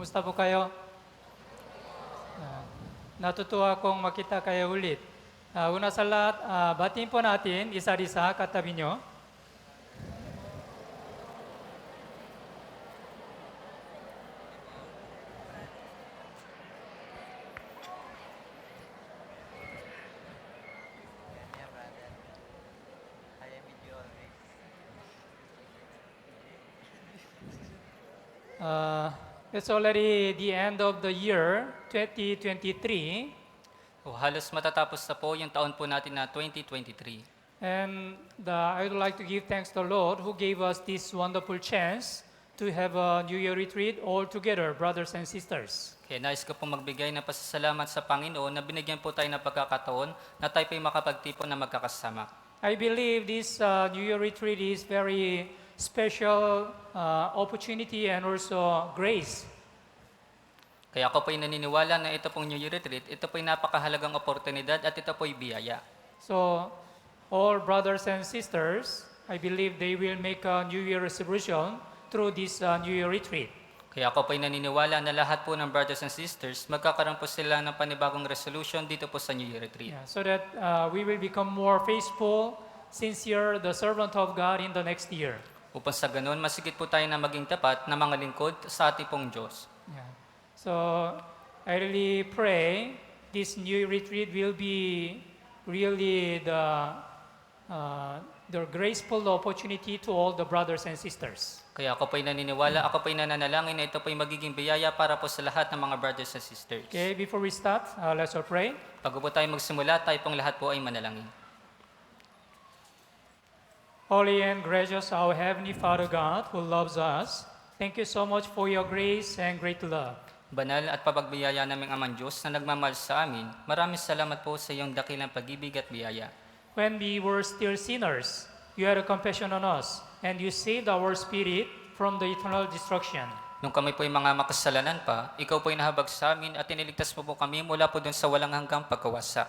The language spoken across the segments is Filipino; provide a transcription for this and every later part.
Kumusta po kayo? Ah, Natutuwa akong makita kayo ulit. Una sa lahat, batiin po natin isa-isa katabi nyo. Yeah, brother. I am with you always. It's already the end of the year 2023, Halos matatapos na po yung taon po natin na 2023. and I would like to give thanks to the Lord who gave us this wonderful chance to have a New Year retreat all together, brothers and sisters. Kaya nais ko pong magbigay ng pasasalamat sa Panginoon na binigyan po tayo ng pagkakataon na tayo po'y makapagtipon na magkakasama. I believe this New Year retreat is very special opportunity and also grace. Kaya ako po'y naniniwala na ito pong New Year Retreat, ito po'y napakahalagang oportunidad at ito po'y biyaya. So, all brothers and sisters, I believe they will make a New Year resolution through this New Year retreat. Kaya ako po'y naniniwala na lahat po ng brothers and sisters, magkakaroon po sila ng panibagong resolution dito po sa New Year Retreat. Yeah, so that we will become more faithful, sincere, the servant of God in the next year. Upang sa ganun, masigit po tayo na maging tapat na mga lingkod sa ating pong Diyos. Yeah. So, I really pray this New Year retreat will be really the graceful opportunity to all the brothers and sisters. Kaya ako po'y naniniwala, ako po'y nananalangin na ito po'y magiging biyaya para po sa lahat ng mga brothers and sisters. Okay, before we start, let's all pray. Bago po tayo magsimula, tayo pong lahat po ay manalangin. Holy and gracious our Heavenly Father God who loves us, thank you so much for your grace and great love. Banal at pabagbiyaya naming Amang Diyos na nagmamahal sa amin, maraming salamat po sa iyong dakilang pag-ibig at biyaya. When we were still sinners, you had a compassion on us, and you saved our spirit from the eternal destruction. Nung kami po'y mga makasalanan pa, ikaw po'y nahabag sa amin at iniligtas mo po kami mula po dun sa walang hanggang pagkawasak.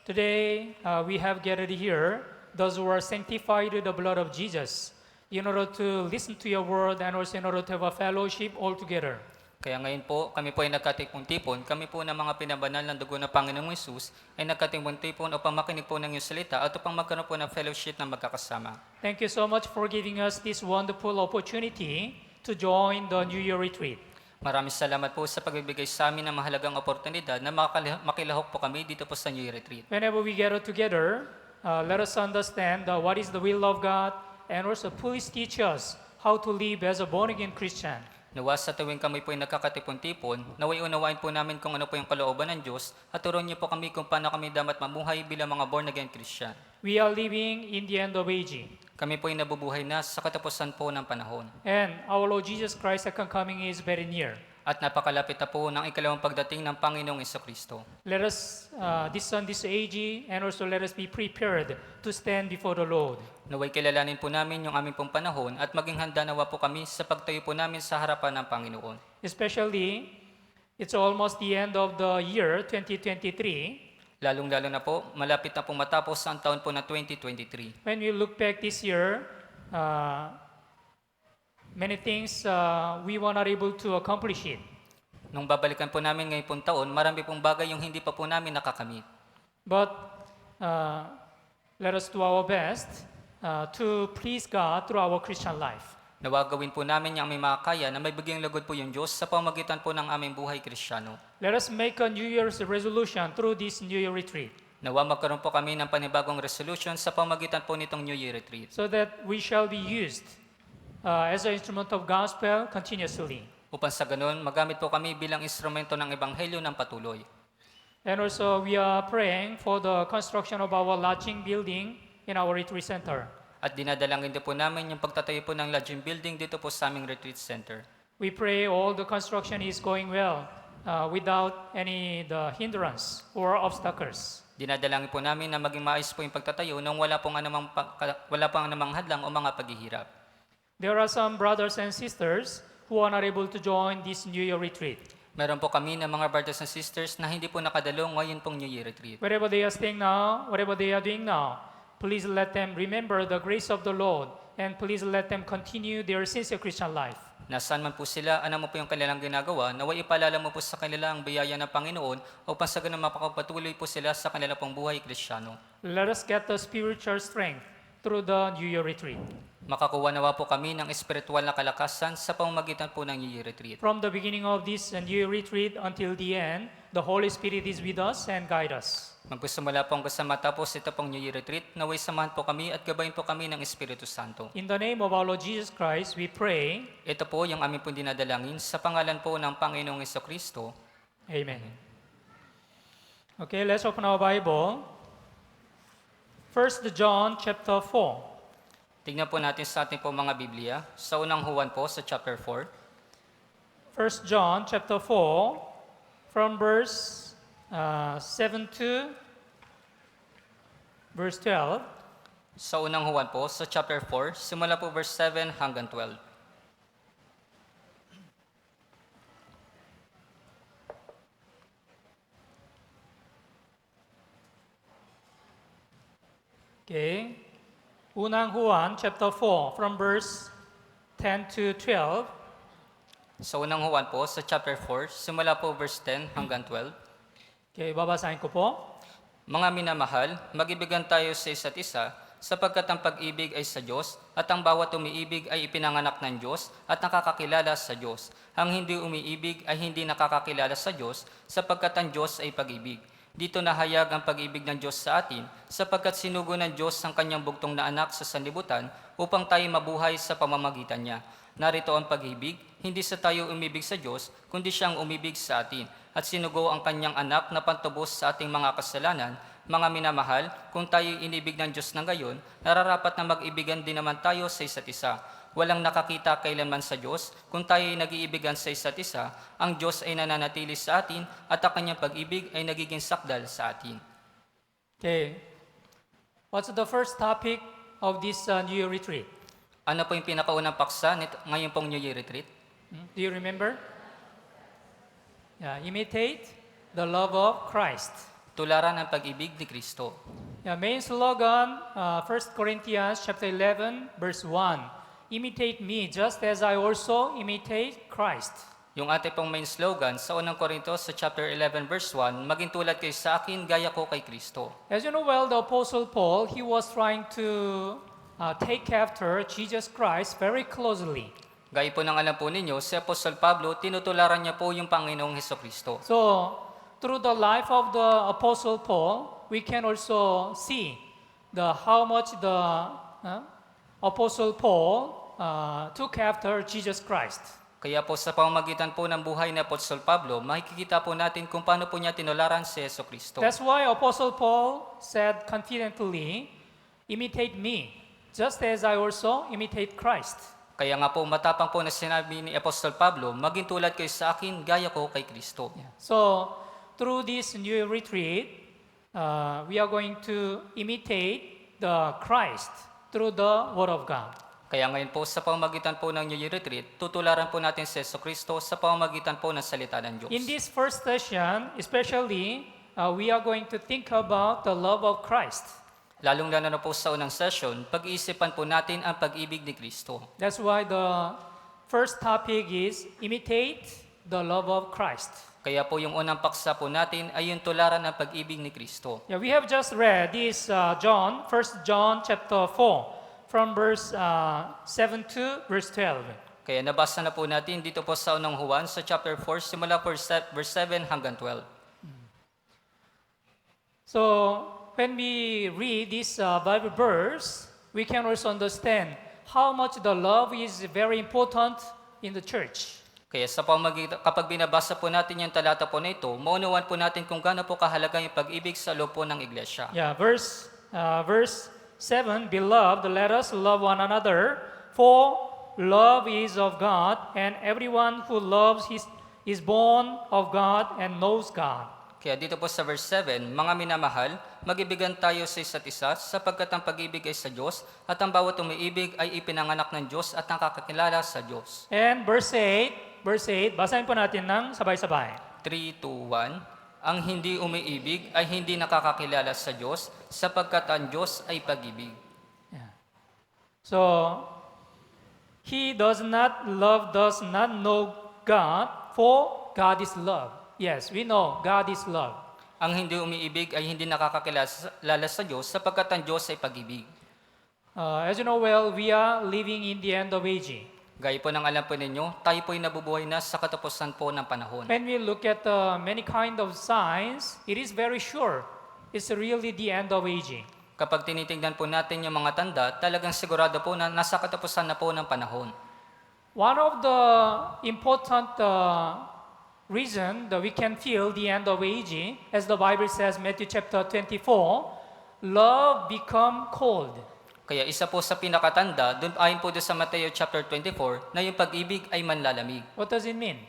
Today, we have gathered here, those who are sanctified with the blood of Jesus, in order to listen to your word and also in order to have a fellowship all together. Kaya ngayon po, kami po ay nagkatipon-tipon, kami po ng mga pinabanal ng dugo ng Panginoong Hesus ay nagkatipon-tipon upang makinig po ng iyong salita at upang magkaroon po ng fellowship na magkakasama. Thank you so much for giving us this wonderful opportunity to join the New Year retreat. Maraming salamat po sa pagbibigay sa amin ng mahalagang oportunidad na makilahok po kami dito po sa New Year Retreat. Whenever we gather together, let us understand what is the will of God, and also please teach us how to live as a born-again Christian. Nawa sa tuwing kami po ay nagkakatipon-tipon, naway unawain po namin kung ano po yung kalooban ng Diyos at turuan niyo po kami kung paano kami dapat mamuhay bilang mga born-again Christian. We are living in the end of age, Kami po ay nabubuhay na sa katapusan po ng panahon. and our Lord Jesus Christ's second coming is very near. At napakalapit na po ng ikalawang pagdating ng Panginoong Jesucristo. Let us discern this age, and also let us be prepared to stand before the Lord. Naway kilalanin po namin yung aming pong panahon at maging handa nawa po kami sa pagtayo po namin sa harapan ng Panginoon. Especially, it's almost the end of the year 2023. Lalong-lalo na po, malapit na pong matapos ang taon po na 2023. When we look back this year, many things we were not able to accomplish it. Nung babalikan po namin ngayon pong taon, marami pong bagay yung hindi pa po namin nakakamit. But let us do our best to please God through our Christian life. Nawagawin po namin yung aming makakaya na may bigyang lugod po yung Diyos sa pamagitan po ng aming buhay Kristiyano. Let us make a New Year's resolution through this New Year retreat, Nawa magkaroon po kami ng panibagong resolution sa pamagitan po nitong New Year Retreat. so that we shall be used as an instrument of gospel continuously. Upang sa ganun, magamit po kami bilang instrumento ng Ebanghelyo ng patuloy. And also, we are praying for the construction of our lodging building in our retreat center. At dinadalangin din po namin yung pagtatayo po ng lodging building dito po sa aming retreat center. We pray all the construction is going well without any the hindrance or obstacles. Dinadalangin po namin na maging maayos po yung pagtatayo nang wala pong anumang hadlang o mga paghihirap. There are some brothers and sisters who are not able to join this New Year retreat. Meron po kami ng mga brothers and sisters na hindi po nakadalo ngayon pong New Year Retreat. Wherever they are staying now, whatever they are doing now, please let them remember the grace of the Lord, and please let them continue their sincere Christian life. Nasaan man po sila, ano mo po yung kanilang ginagawa, naway ipaalala mo po sa kanila ang biyaya ng Panginoon upang sa ganun mapakapatuloy po sila sa kanilang pong buhay Kristiyano. Let us get the spiritual strength through the New Year retreat. Makakuha nawa po kami ng espiritual na kalakasan sa pamamagitan po ng New Year Retreat. From the beginning of this New Year retreat until the end, the Holy Spirit is with us and guide us. Magkusimula po hanggang sa matapos ito pong New Year Retreat, naway samahan po kami at gabayin po kami ng Espiritu Santo. In the name of our Lord Jesus Christ, we pray. Ito po yung aming pong dinadalangin sa pangalan po ng Panginoong Hesukristo. Amen. Okay, let's open our Bible. 1 John chapter 4. Tignan po natin sa ating po mga Biblia, sa unang Juan po sa chapter 4. 1 John chapter 4, from verse 7 to verse 12. Sa unang Juan po sa chapter 4, simula po verse 7 hanggang 12. Okay. Unang Juan chapter 4, from verse 10 to 12. Sa unang Juan po sa chapter 4, simula po verse 10 hanggang 12. Okay, babasahin ko po. Mga minamahal, mag-ibigan tayo sa isa't isa, sapagkat ang pag-ibig ay sa Diyos, at ang bawat umiibig ay ipinanganak ng Diyos at nakakakilala sa Diyos. Ang hindi umiibig ay hindi nakakakilala sa Diyos, sapagkat ang Diyos ay pag-ibig. Dito nahayag ang pag-ibig ng Diyos sa atin, sapagkat sinugo ng Diyos ang kanyang bugtong na anak sa sanlibutan upang tayo mabuhay sa pamamagitan niya. Narito ang pag-ibig, hindi sa tayo umibig sa Diyos, kundi siyang umibig sa atin, at sinugo ang kanyang anak na pantubos sa ating mga kasalanan. Mga minamahal, kung tayo inibig ng Diyos ng gayon, nararapat na mag-ibigan din naman tayo sa isa't isa. Walang nakakita kailanman sa Diyos, kung tayo ay nag-iibigan sa isa't isa, ang Diyos ay nananatili sa atin at ang kanyang pag-ibig ay nagiging sakdal sa atin. Okay. What's the first topic of this New Year retreat? Ano po yung pinakaunang paksa ngayon pong New Year Retreat? Do you remember? Yeah, imitate the love of Christ. Tularan ang pag-ibig ni Kristo. Yeah, main slogan, 1 Corinthians chapter 11, verse 1. Imitate me just as I also imitate Christ. Yung ating pong main slogan sa unang Korintos sa chapter 11 verse 1, maging tulad kayo sa akin, gaya ko kay Kristo. As you know well, the Apostle Paul, he was trying to take after Jesus Christ very closely. Gaya po ng alam po ninyo, si Apostol Pablo, tinutularan niya po yung Panginoong Hesukristo. So, through the life of the Apostle Paul, we can also see how much the Apostle Paul took after Jesus Christ. Kaya po sa pamamagitan po ng buhay ni Apostol Pablo, makikita po natin kung paano po niya tinularan si Hesukristo. That's why Apostle Paul said confidently, imitate me, just as I also imitate Christ. Kaya nga po matapang po na sinabi ni Apostol Pablo, maging tulad kayo sa akin, gaya ko kay Kristo. So, through this New Year retreat, we are going to imitate the Christ through the Word of God. Kaya ngayon po sa pamamagitan po ng New Year Retreat, tutularan po natin si Hesukristo sa pamamagitan po ng salita ng Diyos. In this first session, especially, we are going to think about the love of Christ. Lalong-lalo na po sa unang session, pag-iisipan po natin ang pag-ibig ni Kristo. That's why the first topic is imitate the love of Christ. Kaya po yung unang paksa po natin ay yung tularan ng pag-ibig ni Kristo. Yeah, we have just read this 1 John chapter 4, from verse 7 to verse 12. Kaya nabasa na po natin dito po sa unang Juan sa chapter 4, simula po verse 7 hanggang 12. So, when we read this Bible verse, we can also understand how much the love is very important in the church. Kaya sa pamamagitan, kapag binabasa po natin yung talata po na ito, maunawan po natin kung gaano po kahalaga yung pag-ibig sa loob po ng iglesia. Yeah, verse 7, Beloved, let us love one another, for love is of God, and everyone who loves is born of God and knows God. Kaya dito po sa verse 7, mga minamahal, mag-ibigan tayo sa isa't isa, sapagkat ang pag-ibig ay sa Diyos, at ang bawat umiibig ay ipinanganak ng Diyos at nakakakilala sa Diyos. And verse 8, basahin po natin ng sabay-sabay. 3, 2, 1. Ang hindi umiibig ay hindi nakakakilala sa Diyos, sapagkat ang Diyos ay pag-ibig. Yeah. So, He does not love does not know God, for God is love. Yes, we know God is love. Ang hindi umiibig ay hindi nakakakilala sa Diyos sapagkat ang Diyos ay pag-ibig. As you know well, we are living in the end of age. Gaya po ng alam po ninyo, tayo po'y nabubuhay na sa katapusan po ng panahon. When we look at many kind of signs, it is very sure it's really the end of age. Kapag tinitingnan po natin yung mga tanda, talagang sigurado po na nasa katapusan na po ng panahon. One of the important reason that we can feel the end of age, as the Bible says, Matthew chapter 24, love become cold. Kaya isa po sa pinakatanda, ayon po doon sa Mateo chapter 24, na yung pag-ibig ay manlalamig. What does it mean?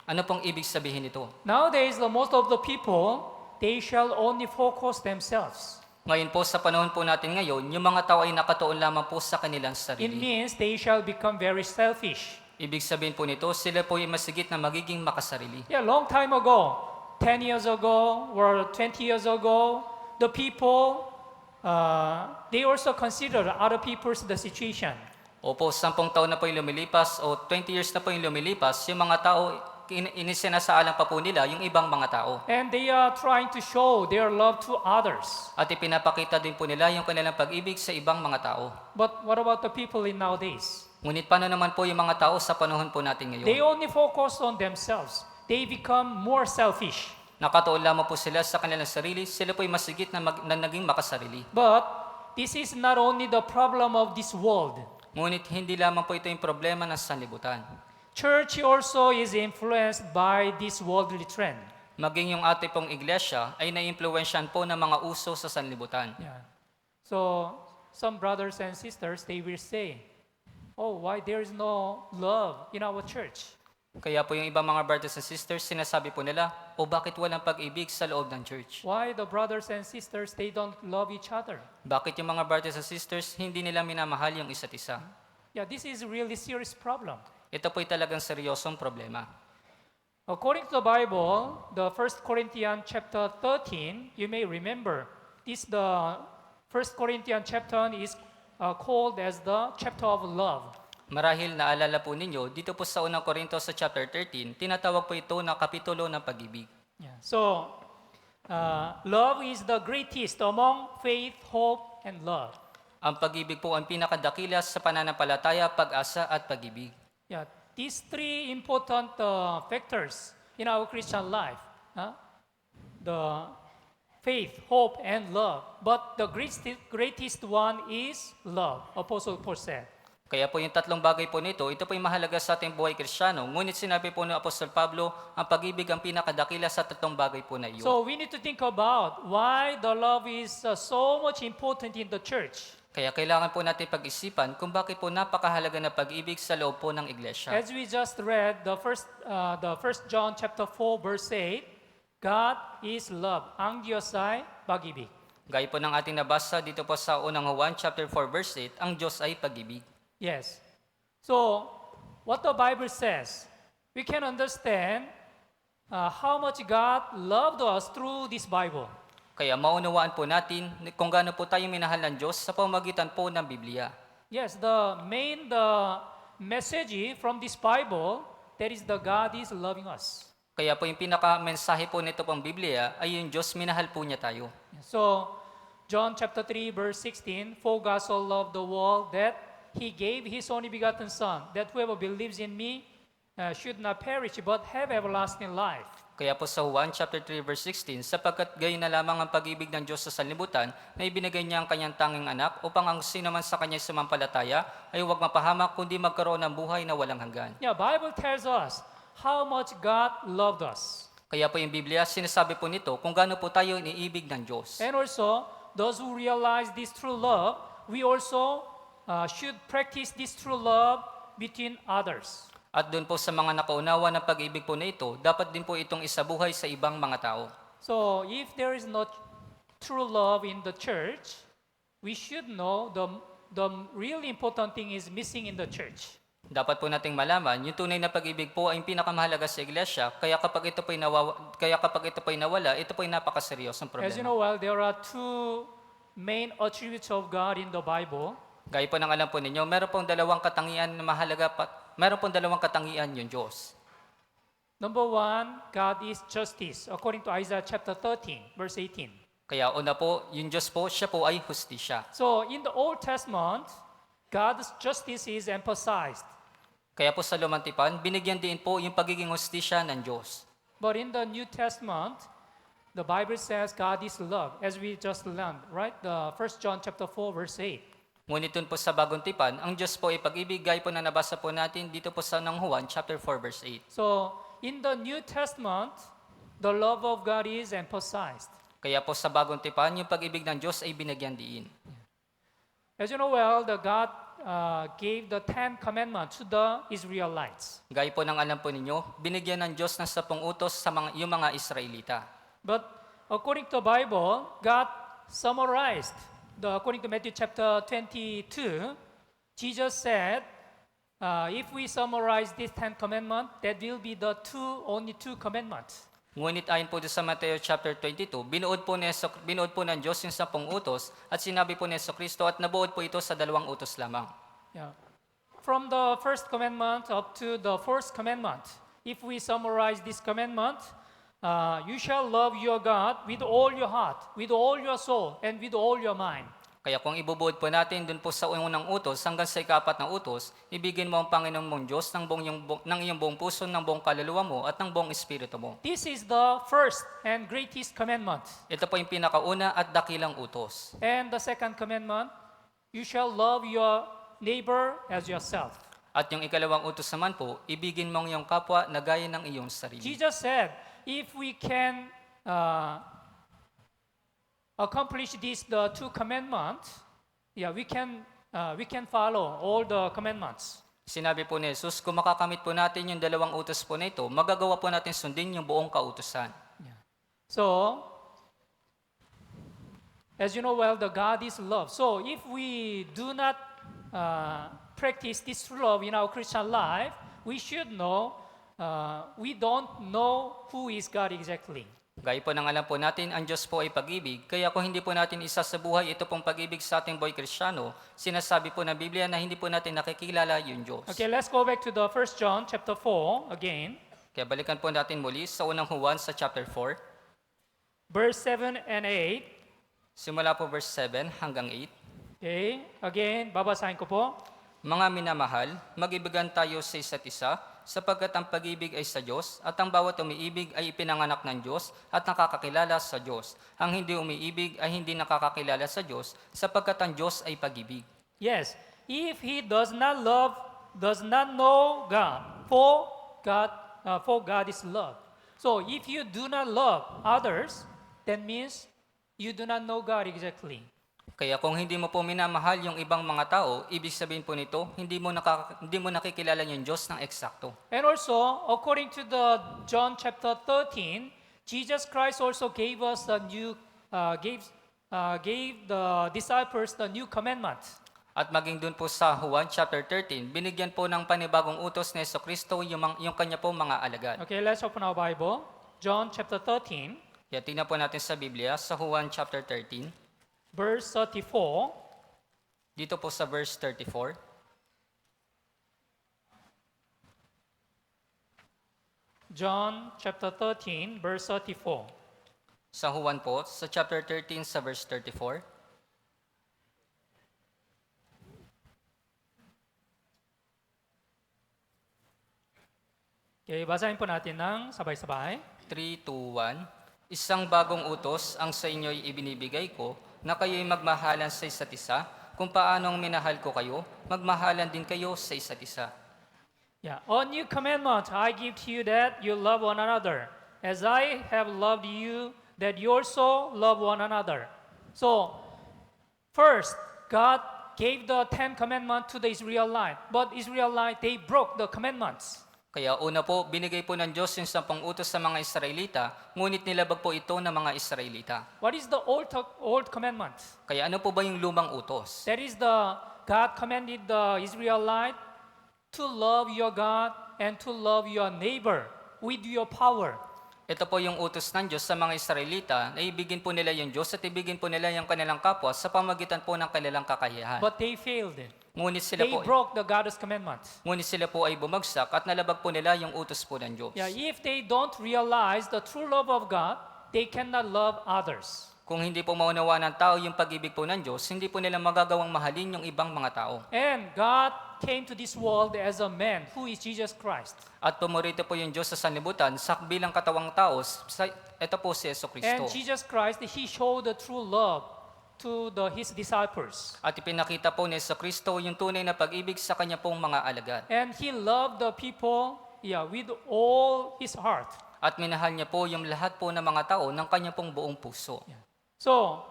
Ano pong ibig sabihin nito? Nowadays, the most of the people, they shall only focus themselves. Ngayon po sa panahon po natin ngayon, yung mga tao ay nakatuon lamang po sa kanilang It sarili. means they shall become very selfish. Ibig sabihin po nito, sila po ay masigit na magiging makasarili. Yeah, long time ago, 10 years ago or 20 years ago, the people, they also consider other people's the situation. Opo, 10 taon na po yung lumilipas o 20 years na po yung lumilipas, yung mga tao, inisinasaalang pa po nila yung ibang mga tao. And they are trying to show their love to others. At ipinapakita din po nila yung kanilang pag-ibig sa ibang mga tao. But what about the people in nowadays? Ngunit paano naman po yung mga tao sa panahon po natin They ngayon? only focus on themselves. They become more selfish. Nakatuon lamang po sila sa kanilang sarili, sila po ay masigit na naging makasarili. But this is not only the problem of this world. Ngunit hindi lamang po ito yung problema ng sanlibutan. Church also is influenced by this worldly trend. Maging yung ating pong iglesia ay naiimpluwensyahan po ng mga uso sa sanlibutan. Yeah. So some brothers and sisters, they will say, "Oh, why there is no love in our church?" Kaya po yung ibang mga brothers and sisters, sinasabi po nila, o bakit walang pag-ibig sa loob ng church? Why the brothers and sisters, they don't love each other? Bakit yung mga brothers and sisters, hindi nila minamahal yung isa't isa? Yeah, this is really serious problem. Ito po'y talagang seryosong problema. According to the Bible, the 1 Corinthians chapter 13, you may remember, the 1 Corinthians chapter is called as the chapter of love. Marahil naalala po ninyo, dito po sa unang Korinto sa chapter 13, tinatawag po ito na kapitulo ng pag-ibig. Yeah. So, love is the greatest among faith, hope, and love. Ang pag-ibig po ang pinakadakila sa pananampalataya, pag-asa at pag-ibig. Yeah, these three important factors in our Christian life, the faith, hope, and love. But the greatest one is love, Apostle Paul said. Kaya po yung tatlong bagay po nito, ito po yung mahalaga sa ating buhay Kristiyano. Ngunit sinabi po ni Apostol Pablo, ang pag-ibig ang pinakadakila sa tatlong bagay po na iyon. So we need to think about why the love is so much important in the church. Kaya kailangan po natin pag-isipan kung bakit po napakahalaga na pag-ibig sa loob po ng iglesia. As we just read, the first John chapter 4 verse 8, God is love. Ang Diyos ay pag-ibig. Gaya po ng ating nabasa dito po sa unang Juan chapter 4 verse 8, ang Diyos ay pag-ibig. Yes. So, what the Bible says, we can understand how much God loved us through this Bible. Kaya maunawaan po natin kung gaano po tayo minahal ng Diyos sa pamamagitan po ng Biblia. Yes, the message from this Bible, that is the God is loving us. Kaya po yung pinaka-mensahe po nito pong Biblia ay yung Diyos, minahal po niya tayo. So, John chapter 3 verse 16, for God so loved the world that He gave His only begotten Son, that whoever believes in me should not perish but have everlasting life. Kaya po sa Juan chapter 3 verse 16, sapagkat gayon na lamang ang pag-ibig ng Diyos sa sanlibutan na ibinigay niya ang kanyang tanging anak upang ang sino man sa kanya sumampalataya ay huwag mapahamak kundi magkaroon ng buhay na walang hanggan. Yeah, Bible tells us how much God loved us. Kaya po yung Biblia, sinasabi po nito kung gaano po tayo iniibig ng Diyos. And also, those who realize this true love, we also should practice this true love between others. At doon po sa mga nakaunawa ng pag-ibig po na ito, dapat din po itong isabuhay sa ibang mga tao. So, if there is no true love in the church, we should know the really important thing is missing in the church. Dapat po nating malaman, yung tunay na pag-ibig po ay pinakamahalaga sa iglesia, kaya kapag ito po ay nawala, ito po ay napakaseryosong problema. As you know well, there are two main attributes of God in the Bible. Gaya po ng alam po ninyo, meron pong dalawang katangian na mahalaga meron pong dalawang katangian yung Diyos. Number one, God is justice, according to Isaiah chapter 13, verse 18. Kaya una po, yung Diyos po, siya po ay hustisya. So in the Old Testament, God's justice is emphasized. Kaya po sa Lumang Tipan, binigyan din po yung pagiging hustisya ng Diyos. But in the New Testament, the Bible says God is love, as we just learned, right? The 1 John chapter 4, verse 8. Ngunit dun po sa Bagong Tipan, ang Diyos po ay pag-ibig, gaya po na nabasa po natin dito po sa ng Juan chapter 4, verse 8. So in the New Testament, the love of God is emphasized. Kaya po sa Bagong Tipan, yung pag-ibig ng Diyos ay binigyan diin. As you know well, the God gave the 10 commandments to the Israelites. Gaya po ng alam po ninyo, binigyan ng Diyos ng 10 utos sa yung mga Israelita. But according to the Bible, God summarized, according to Matthew chapter 22, Jesus said, if we summarize these 10 commandments, that will be the only two commandments. Ngunit ayon po sa Mateo chapter 22, binuod po ng Diyos yung 10 utos at sinabi po ni Jesucristo at nabuod po ito sa 2 utos lamang. Yeah. From the first commandment up to the fourth commandment, if we summarize this commandment, you shall love your God with all your heart, with all your soul, and with all your mind. Kaya kung ibubuod po natin dun po sa unang utos hanggang sa ikapat na utos, ibigin mo ang Panginoon mong Diyos ng iyong buong puso, ng buong kaluluwa mo at ng buong espiritu mo. This is the first and greatest commandment. Ito po yung pinakauna at dakilang utos. And the second commandment, you shall love your neighbor as yourself. At yung ikalawang utos naman po, ibigin mo ang iyong kapwa na gaya ng iyong sarili. Jesus said, if we can accomplish the two commandments, we can follow all the commandments. Sinabi po ni Jesus, kung makakamit po natin yung 2 utos po na ito, magagawa po natin sundin yung buong kautusan. So, as you know well, the God is love. So, if we do not practice this love in our Christian life, we should know we don't know who is God exactly. Gaya po ng alam po natin, ang Diyos po ay pag-ibig, kaya kung hindi po natin isa sa buhay ito pong pag-ibig sa ating buhay Kristiyano, sinasabi po ng Biblia na hindi po natin nakikilala yung Diyos. Okay, let's go back to the 1 John chapter 4 again, Kaya balikan po natin muli sa unang Juan sa chapter 4, verse 7 and 8. simula po verse 7 hanggang 8. Okay, again, babasahin ko po. Mga minamahal, mag-ibigan tayo sa isa't isa, sapagkat ang pag-ibig ay sa Diyos, at ang bawat umiibig ay ipinanganak ng Diyos at nakakakilala sa Diyos. Ang hindi umiibig ay hindi nakakakilala sa Diyos, sapagkat ang Diyos ay pag-ibig. Yes, if he does not love, does not know God, for God is love. So if you do not love others, that means you do not know God exactly. Kaya kung hindi mo po minamahal yung ibang mga tao, ibig sabihin po nito, hindi mo nakikilala yung Diyos ng eksakto. And also, according to the John chapter 13, Jesus Christ also gave us gave the disciples the new commandment. At maging dun po sa Juan chapter 13, binigyan po ng panibagong utos ni Jesucristo yung kanya po mga alagad. Okay, let's open our Bible. John chapter 13, Kaya tingnan po natin sa Biblia, sa Juan chapter 13, verse 34. dito po sa verse 34. John chapter 13, verse 34. Sa Juan po, sa chapter 13, sa verse 34. Okay, basahin po natin ng sabay-sabay. 3, 2, 1. Isang bagong utos ang sa inyo'y ibinibigay ko, na kayo'y magmahalan sa isa't isa. Kung paanong minahal ko kayo, magmahalan din kayo sa isa't isa. Yeah, a new commandment I give to you, that you love one another, as I have loved you, that you also love one another. So, first, God gave the 10 commandments to the Israelites, but Israelites, they broke the commandments. Kaya una po, binigay po ng Diyos yung 10 utos sa mga Israelita, ngunit nilabag po ito ng mga Israelita. What is the old commandment? Kaya ano po ba yung lumang utos? That is God commanded the Israelites to love your God and to love your neighbor with your power. Ito po yung utos ng Diyos sa mga Israelita na ibigin po nila yung Diyos at ibigin po nila yung kanilang kapwa sa pamagitan po ng kanilang kakayahan. But they failed. Ngunit sila They po broke the God's commandments. Ngunit sila po ay bumagsak at nalabag po nila yung utos po ng Diyos. Yeah, if they don't realize the true love of God, they cannot love others. Kung hindi po maunawa ng tao yung pag-ibig po ng Diyos, hindi po nila magagawang mahalin yung ibang mga tao. And God came to this world as a man who is Jesus Christ. At pumurito po yung Diyos sa sanlibutan sa bilang katawang tao, ito po si Yesu And Kristo. Jesus Christ, He showed the true love to His disciples. At ipinakita po ni Yesu Kristo yung tunay na pag-ibig sa kanya pong mga alagad. And He loved the people with all His heart. At minahal niya po yung lahat po ng mga tao ng kanya pong buong puso. So,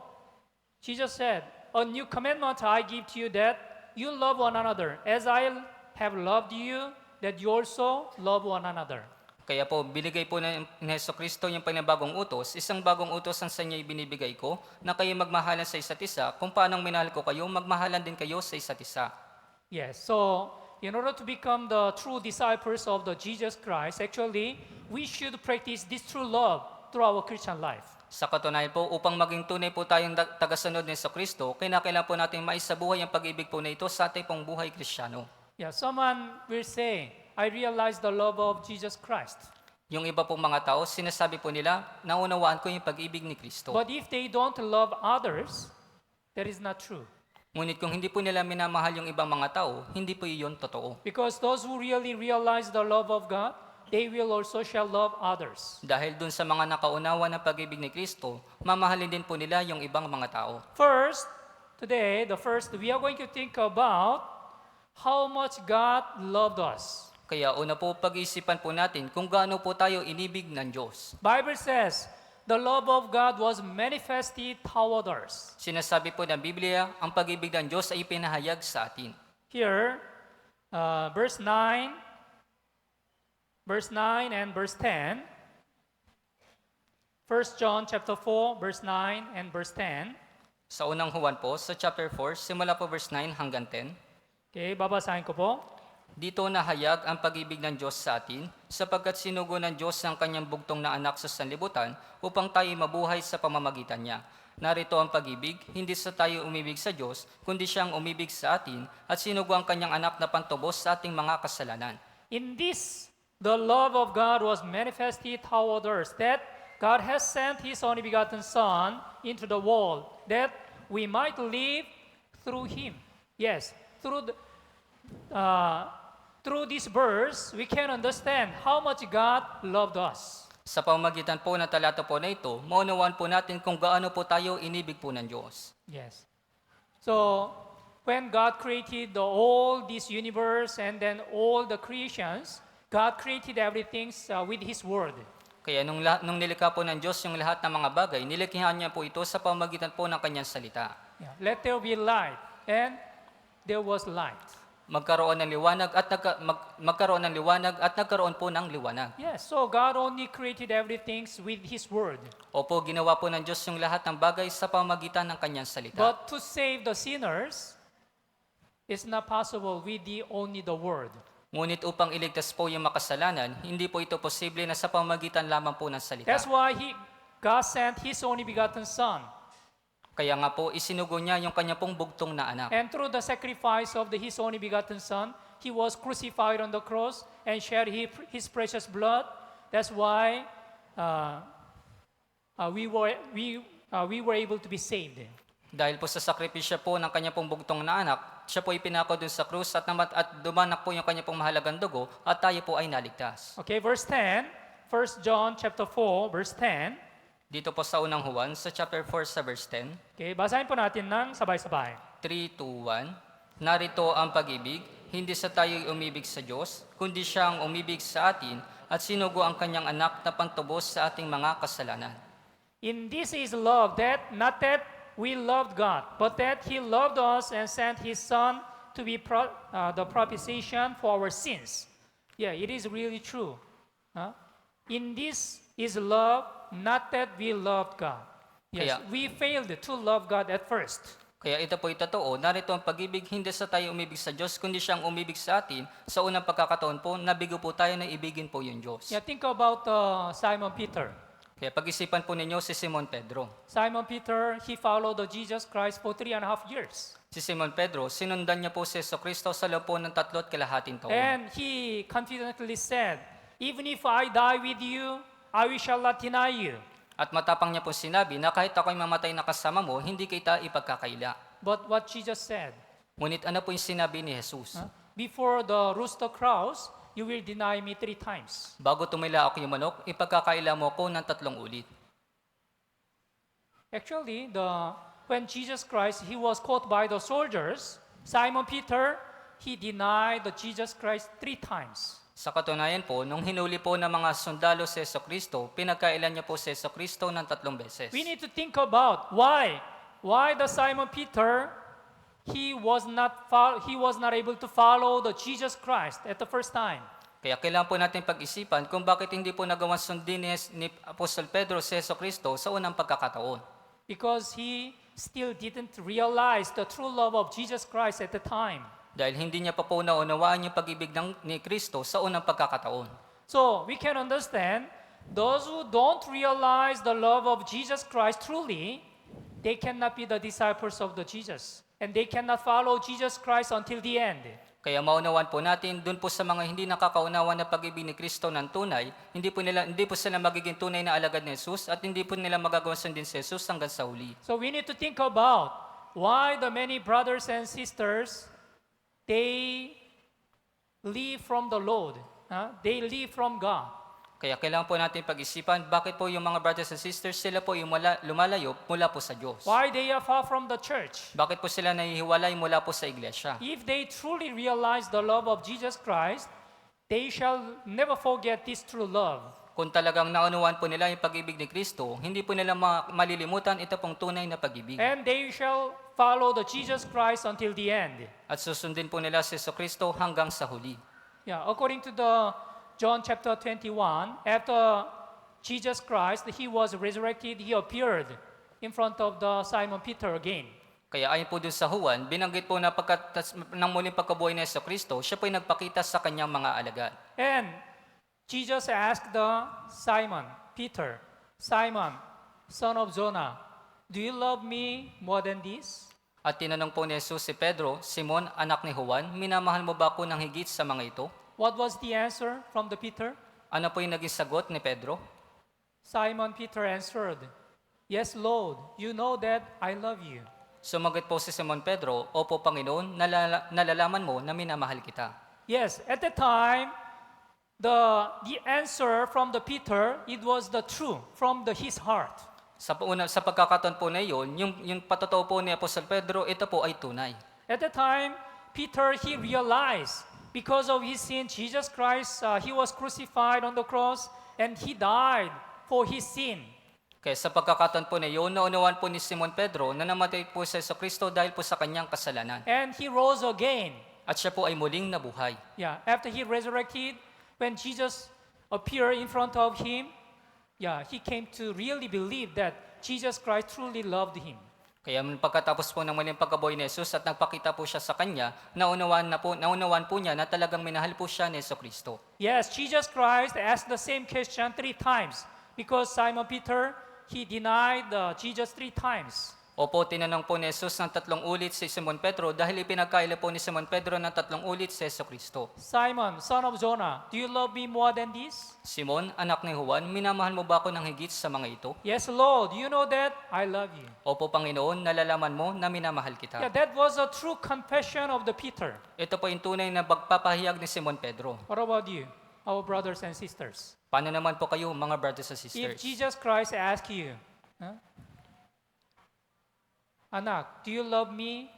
Jesus said, "A new commandment I give to you, that you love one another, as I have loved you, that you also love one another." Kaya po, binigay po ni Yesu Kristo yung panibagong utos, isang bagong utos ang sa inyo ibinibigay ko, na kayo magmahalan sa isa't isa, kung paanong minahal ko kayo, magmahalan din kayo sa isa't isa. Yes, so in order to become the true disciples of the Jesus Christ, actually, we should practice this true love through our Christian life. Sa katunayan po, upang maging tunay po tayong tagasunod ni Yesu Kristo, kinakailangan po natin maisabuhay ang pag-ibig po na ito sa ating pong buhay Kristiyano. Yeah, someone will say, "I realize the love of Jesus Christ." Yung iba pong mga tao, sinasabi po nila, naunawaan ko yung pag-ibig ni Kristo. But if they don't love others, that is not true. Ngunit kung hindi po nila minamahal yung ibang mga tao, hindi po iyon totoo. Because those who really realize the love of God, they will also shall love others. Dahil dun sa mga nakaunawa ng pag-ibig ni Kristo, mamahalin din po nila yung ibang mga tao. First, today, we are going to think about how much God loved us. Kaya una po pag-iisipan po natin kung gaano po tayo inibig ng Diyos. Bible says, the love of God was manifested toward us. Sinasabi po ng Biblia, ang pag-ibig ng Diyos ay ipinahayag sa atin. Here, verse 9 and verse 10. 1 John chapter 4, verse 9 and verse 10. Sa unang Juan po, sa chapter 4, simula po verse 9 hanggang 10. Okay, babasahin ko po. Dito nahayag ang pag-ibig ng Diyos sa atin, sapagkat sinugo ng Diyos ang kanyang bugtong na anak sa sanlibutan upang tayo mabuhay sa pamamagitan niya. Narito ang pag-ibig, hindi sa tayo umibig sa Diyos, kundi siyang umibig sa atin at sinugo ang kanyang anak na pantubos sa ating mga kasalanan. In this, the love of God was manifested toward us, that God has sent His only begotten Son into the world, that we might live through Him. Yes, through this verse, we can understand how much God loved us. Sa pamamagitan po ng talata po na ito, maunawaan po natin kung gaano po tayo inibig po ng Diyos. Yes. So, when God created all this universe and then all the creations, God created everything with His Word. Kaya nung nilikha po ng Diyos yung lahat ng mga bagay, nilikhahan niya po ito sa pamamagitan po ng kanyang salita. Yeah. Let there be light, and there was light. Magkaroon ng liwanag at nagkaroon po ng liwanag. Yes, so God only created everything with His Word. Opo, ginawa po ng Diyos yung lahat ng bagay sa pamamagitan ng kanyang salita. But to save the sinners, it's not possible with only the Word. Ngunit upang iligtas po yung makasalanan, hindi po ito posible na sa pamamagitan lamang po ng salita. That's why God sent His only begotten Son. Kaya nga po, isinugo niya yung kanya pong bugtong na anak. And through the sacrifice of His only begotten Son, He was crucified on the cross and shed His precious blood. That's why we were able to be saved. Dahil po sa sakripisyo po ng kanya pong bugtong na anak, siya po ipinako dun sa krus at dumanak po yung kanya pong mahalagang dugo at tayo po ay naligtas. Okay, verse 10, 1 John chapter 4, verse 10. Dito po sa unang Juan, sa chapter 4 sa verse 10, Okay, basahin po natin ng sabay-sabay. 3, 2, 1, narito ang pag-ibig, hindi sa tayo'y umibig sa Diyos, kundi siyang umibig sa atin at sinugo ang kanyang anak na pantubos sa ating mga kasalanan. In this is love, that not that we loved God, but that He loved us and sent His Son to be the propitiation for our sins. Yeah, it is really true. In this is love, not that we loved God. Yes, Kaya- we failed to love God at first. Kaya ito po'y totoo, narito ang pag-ibig, hindi sa tayo umibig sa Diyos, kundi siyang umibig sa atin. Sa unang pagkakataon po, nabigo po tayo na ibigin po yung Diyos. Yeah, think about Simon Peter. Kaya pag-isipan po ninyo si Simon Pedro. Simon Peter, he followed Jesus Christ for 3.5 years. Si Simon Pedro, sinundan niya po si Jesucristo sa loob po ng 3.5 taon. And he confidently said, even if I die with you, I shall not deny you. At matapang niya po sinabi na kahit ako'y mamatay na kasama mo, hindi kita ipagkakaila. But what Jesus said, Ngunit ano po yung sinabi ni Jesus? before the rooster crows, you will deny me 3 times. Bago tumila ako yung manok, ipagkakaila mo ko ng 3 ulit. Actually, when Jesus Christ, he was caught by the soldiers, Simon Peter, he denied the Jesus Christ 3 times. Sa katunayan po, nung hinuli po ng mga sundalo si Jesucristo, pinagkailan niya po si Jesucristo ng 3 beses. We need to think about why the Simon Peter, he was not able to follow the Jesus Christ at the first time. Kaya kailangan po natin pag-isipan kung bakit hindi po nagawang sundin ni Apostol Pedro si Jesucristo sa unang pagkakataon. Because he still didn't realize the true love of Jesus Christ at the time. Dahil hindi niya pa po naunawaan yung pag-ibig ni Kristo sa unang pagkakataon. So we can understand those who don't realize the love of Jesus Christ truly, they cannot be the disciples of the Jesus. And they cannot follow Jesus Christ until the end. Kaya maunawaan po natin, dun po sa mga hindi nakakaunawa na pag-ibig ni Kristo ng tunay, hindi po sila magiging tunay na alagad ni Jesus at hindi po nila magagawa sundin si Jesus hanggang sa huli. So we need to think about why the many brothers and sisters, they live from the Lord. They live from God. Kaya kailangan po natin pag-isipan, bakit po yung mga brothers and sisters, sila po yung lumalayo mula po sa Diyos. Why they are far from the church. Bakit po sila nahihiwalay mula po sa iglesia? If they truly realize the love of Jesus Christ, they shall never forget this true love. Kung talagang naunawaan po nila yung pag-ibig ni Kristo, hindi po nila malilimutan ito pong tunay na pag-ibig. And they shall follow the Jesus Christ until the end. At susundin po nila si Jesucristo hanggang sa huli. Yeah, according to the John chapter 21, after Jesus Christ, he was resurrected, he appeared in front of the Simon Peter again. Kaya ayon po dun sa Juan, binanggit po na ng muling pagkabuhay ni Jesucristo, siya po ay nagpakita sa kanyang mga alagad. And Jesus asked the Simon Peter, Simon, son of Jonah, do you love me more than this? At tinanong po ni Jesus si Pedro, Simon, anak ni Juan, minamahal mo ba ako ng higit sa mga ito? What was the answer from the Peter? Ano po yung naging sagot ni Pedro? Simon Peter answered, yes, Lord, you know that I love you. Sumagot po si Simon Pedro, Opo Panginoon, nalalaman mo na minamahal kita. Yes, at the time, the answer from the Peter, it was the true from his heart. Sa pagkakataon po na iyon, yung patotoo po ni Apostol Pedro, ito po ay tunay. At the time, Peter, he realized because of his sin, Jesus Christ, he was crucified on the cross and he died for his sin. Kaya sa pagkakataon po na iyon, naunawaan po ni Simon Pedro na namatay po sa Jesucristo dahil po sa kanyang kasalanan. And he rose again. At siya po ay muling nabuhay. Yeah, after he resurrected, when Jesus appeared in front of him, he came to really believe that Jesus Christ truly loved him. Kaya pagkatapos po ng muling pagkabuhay ni Jesus at nagpakita po siya sa kanya, naunawaan po niya na talagang minahal po siya ni Jesucristo. Yes, Jesus Christ asked the same question 3 times because Simon Peter, he denied Jesus 3 times. Opo, tinanong po ni Jesus ng 3 ulit si Simon Pedro dahil ipinagkaila po ni Simon Pedro ng 3 ulit si Jesucristo. Simon, son of Jonah, do you love me more than this? Simon, anak ni Juan, minamahal mo ba ako ng higit sa mga ito? Yes, Lord, you know that I love you. Opo, Panginoon, nalalaman mo na minamahal kita. Yeah, that was a true confession of the Peter. Ito po yung tunay na pagpapahayag ni Simon Pedro. What about you, our brothers and sisters? Paano naman po kayo, mga brothers and If sisters? Jesus Christ asked you, Anak, do you love me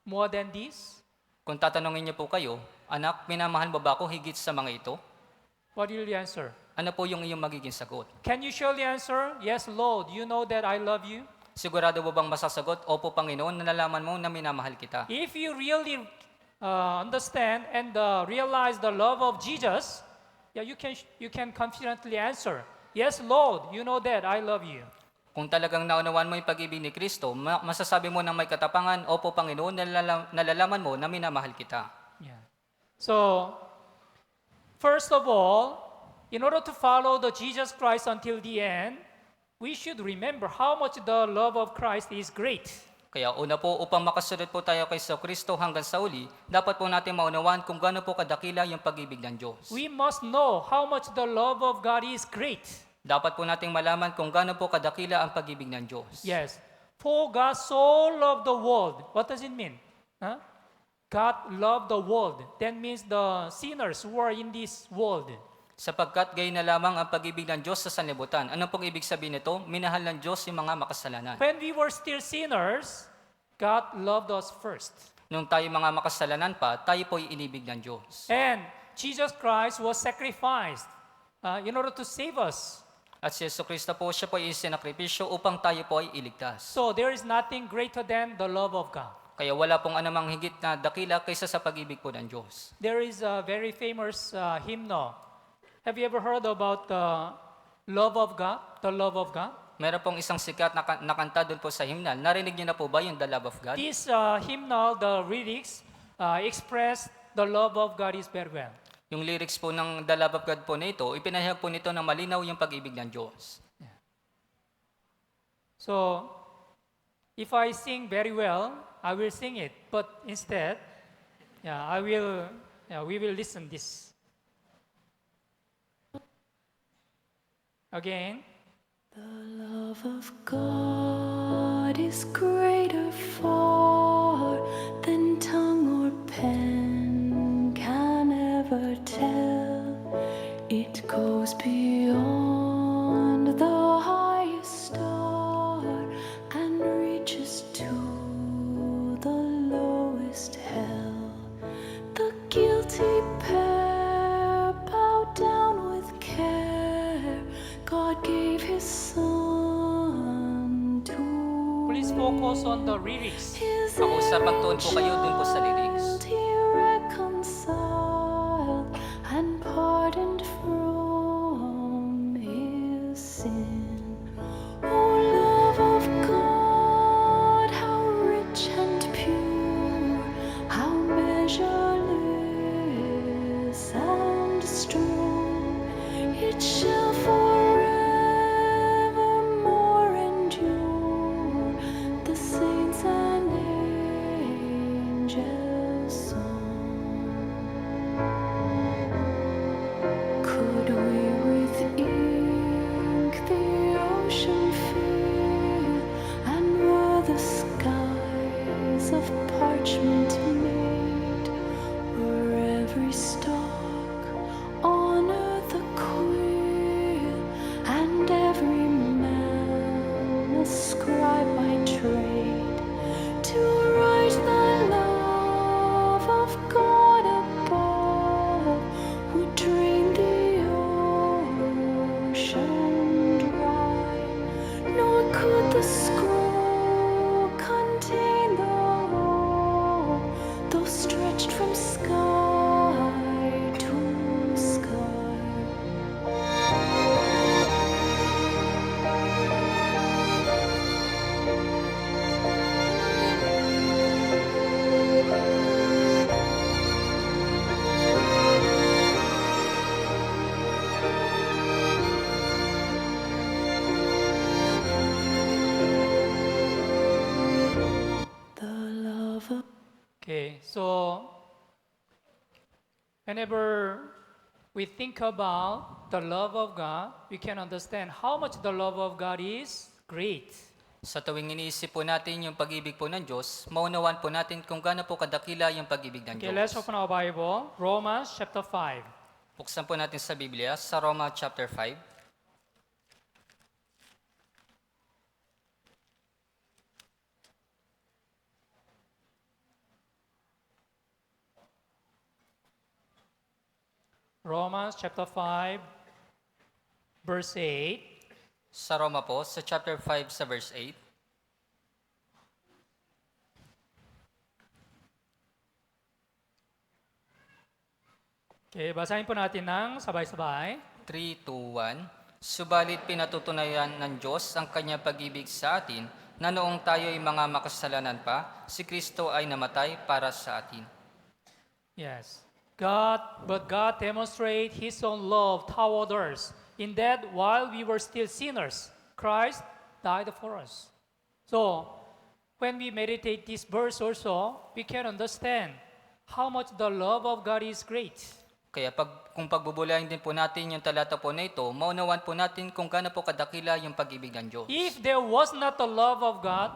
more than this? Kung tatanungin niyo po kayo, anak, minamahal mo ba ako higit sa mga ito? What will you answer? Ano po yung iyong magiging sagot? Can you surely answer, yes, Lord, you know that I love you? Sigurado mo bang masasagot, Opo, Panginoon, nalalaman mo na minamahal kita? If you really understand and realize the love of Jesus, you can confidently answer, yes, Lord, you know that I love you. Kung talagang naunawaan mo yung pag-ibig ni Kristo, masasabi mo ng may katapangan, Opo, Panginoon, nalalaman mo na minamahal kita. Yeah. So, first of all, in order to follow the Jesus Christ until the end, we should remember how much the love of Christ is great. Kaya una po, upang makasunod po tayo kay Kristo hanggang sa uli, dapat po natin maunawaan kung gaano po kadakila yung pag-ibig ng Diyos. We must know how much the love of God is great. Dapat po nating malaman kung gaano po kadakila ang pag-ibig ng Diyos. Yes. For God so loved the world. What does it mean? Huh? God loved the world. That means the sinners who are in this world. Sapagkat gayon na lamang ang pag-ibig ng Diyos sa sanlibutan. Anong pong ibig sabihin nito? Minahal ng Diyos yung mga makasalanan. When we were still sinners, God loved us first. Nung tayo mga makasalanan pa, tayo po inibig ng Diyos. And Jesus Christ was sacrificed in order to save us. At si Kristo po, siya po ay isinakripisyo upang tayo po ay iligtas. So there is nothing greater than the love of God. Kaya wala pong anumang higit na dakila kaysa sa pag-ibig po ng Diyos. There is a very famous hymnal. Have you ever heard about the love of God? The love of God? Meron pong isang sikat na kanta doon po sa hymnal. Narinig niyo na po ba yung The Love of God? This hymnal, the lyrics express the love of God is very well. Yung lyrics po ng The Love of God po na ito, ipinahayag po nito na malinaw yung pag-ibig ng Diyos. So, if I sing very well, I will sing it. But instead, we will listen this. Again. The love of God is greater far than tongue or pen can ever tell. It goes beyond the highest star and reaches to the lowest hell. The guilty pair bowed down with care. God gave His Son to Please focus on the lyrics. His Pakiusapang-tuon po kayo dun po sa lyrics. child He reconciled and pardoned from his sin. Oh, love of God, how rich and pure, how measureless and strong, it shall forevermore endure the saints and angels' song. Could we with ink the ocean fill, and were the skies of parchment made, were every stalk on earth a quill, and every man a scribe by trade, to write the love of God above, would drain the ocean dry, nor could the scroll contain the whole, though stretched from sky to sky. The love of Okay, so whenever we think about the love of God, we can understand how much the love of God is great. Sa tuwing iniisip po natin yung pag-ibig po ng Diyos, maunawaan po natin kung gaano po kadakila yung pag-ibig ng Okay, let's Diyos. open our Bible, Romans chapter 5. Buksan po natin sa Biblia, sa Roma chapter 5. Romans chapter 5, verse 8. Sa Roma po, sa chapter 5 sa verse 8. Okay, basahin po natin ng sabay-sabay. 3, 2, 1. Subalit pinatutunayan ng Diyos ang kanyang pag-ibig sa atin na noong tayo ay mga makasalanan pa, si Kristo ay namatay para sa atin. Yes. But God demonstrated His own love toward us in that while we were still sinners, Christ died for us. So, when we meditate this verse also, we can understand how much the love of God is great. Kaya kung pagbubulayin din po natin yung talata po na ito, maunawan po natin kung gaano po kadakila yung pag-ibig ng Diyos. If there was not the love of God,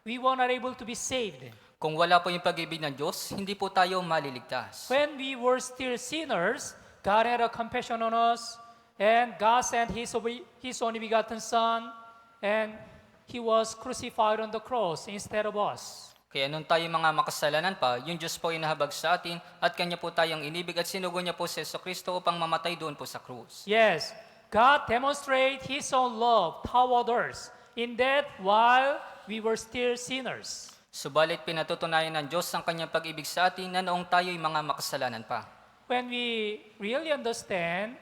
we were not able to be saved. Kung wala po yung pag-ibig ng Diyos, hindi po tayo maliligtas. When we were still sinners, God had a compassion on us, and God sent His only begotten Son, and He was crucified on the cross instead of us. Kaya nung tayo mga makasalanan pa, yung Diyos po ay nahabag sa atin at Kanya po tayong inibig at sinugo niya po si Jesucristo upang mamatay doon po sa krus. Yes, God demonstrated His own love toward us in that while we were still sinners. Subalit pinatutunayan ng Diyos ang Kanyang pag-ibig sa atin na noong tayo ay mga makasalanan pa. When we really understand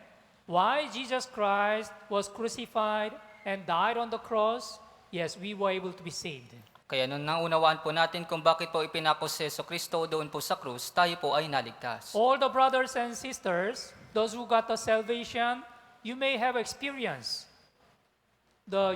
why Jesus Christ was crucified and died on the cross, yes, we were able to be saved. Kaya nung naunawaan po natin kung bakit po ipinako si Jesucristo doon po sa krus, tayo po ay naligtas. All the brothers and sisters, those who got the salvation, you may have experienced.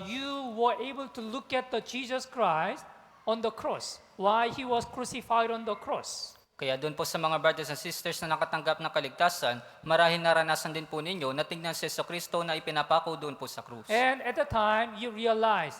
You were able to look at the Jesus Christ on the cross, why He was crucified on the cross. Kaya doon po sa mga brothers and sisters na nakatanggap ng kaligtasan, marahil naranasan din po ninyo na tingnan si Jesucristo na ipinapako doon po sa krus. And at the time, you realize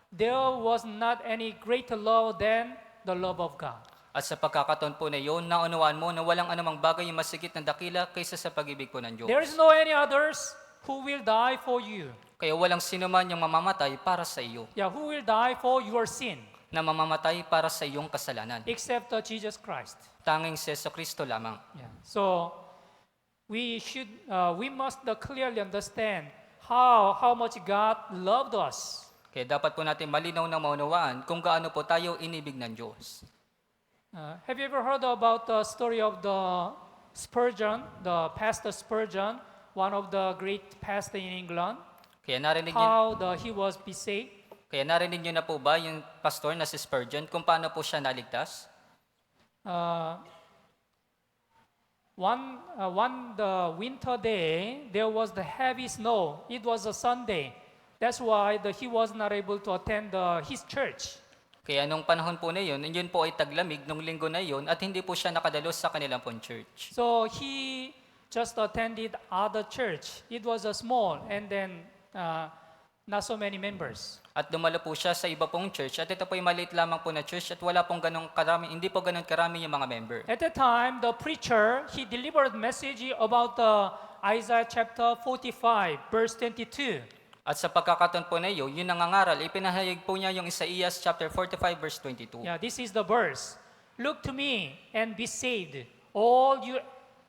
there was not any greater love than the love of God. At sa pagkakataon po na iyon, naunawaan mo na walang anumang bagay yung masigit na dakila kaysa sa pag-ibig po ng Diyos. There is no any others who will die for you. Kaya walang sino man yung mamamatay para sa iyo, Yeah, who will die for your sin, na mamamatay para sa iyong kasalanan. except Jesus Christ. Tanging si Jesucristo lamang. Yeah. So we must clearly understand how much God loved us. Kaya dapat po natin malinaw na maunawaan kung gaano po tayo inibig ng Diyos. Have you ever heard about the story of the Spurgeon, the pastor Spurgeon, one of the great pastors in England? Kaya narinig He was be saved? niyo na po ba yung pastor na si Spurgeon kung paano po siya naligtas? One the winter day, there was the heavy snow. It was a Sunday. That's why he was not able to attend his church. Kaya nung panahon po na yun po ay taglamig nung linggo na yun at hindi po siya nakadalos sa kanilang pong church. So he just attended other church. It was a small and then not so many members. At dumalo po siya sa iba pong church at ito po ay maliit lamang po na church at wala pong ganong karami, hindi po ganon karami yung mga member. At the time, the preacher, he delivered a message about Isaiah chapter 45, verse 22. At sa pagkakataon po na yun nangangaral, ipinahayag po niya yung Isaías chapter 45 verse 22. Yeah, this is the verse. Look to me and be saved, all you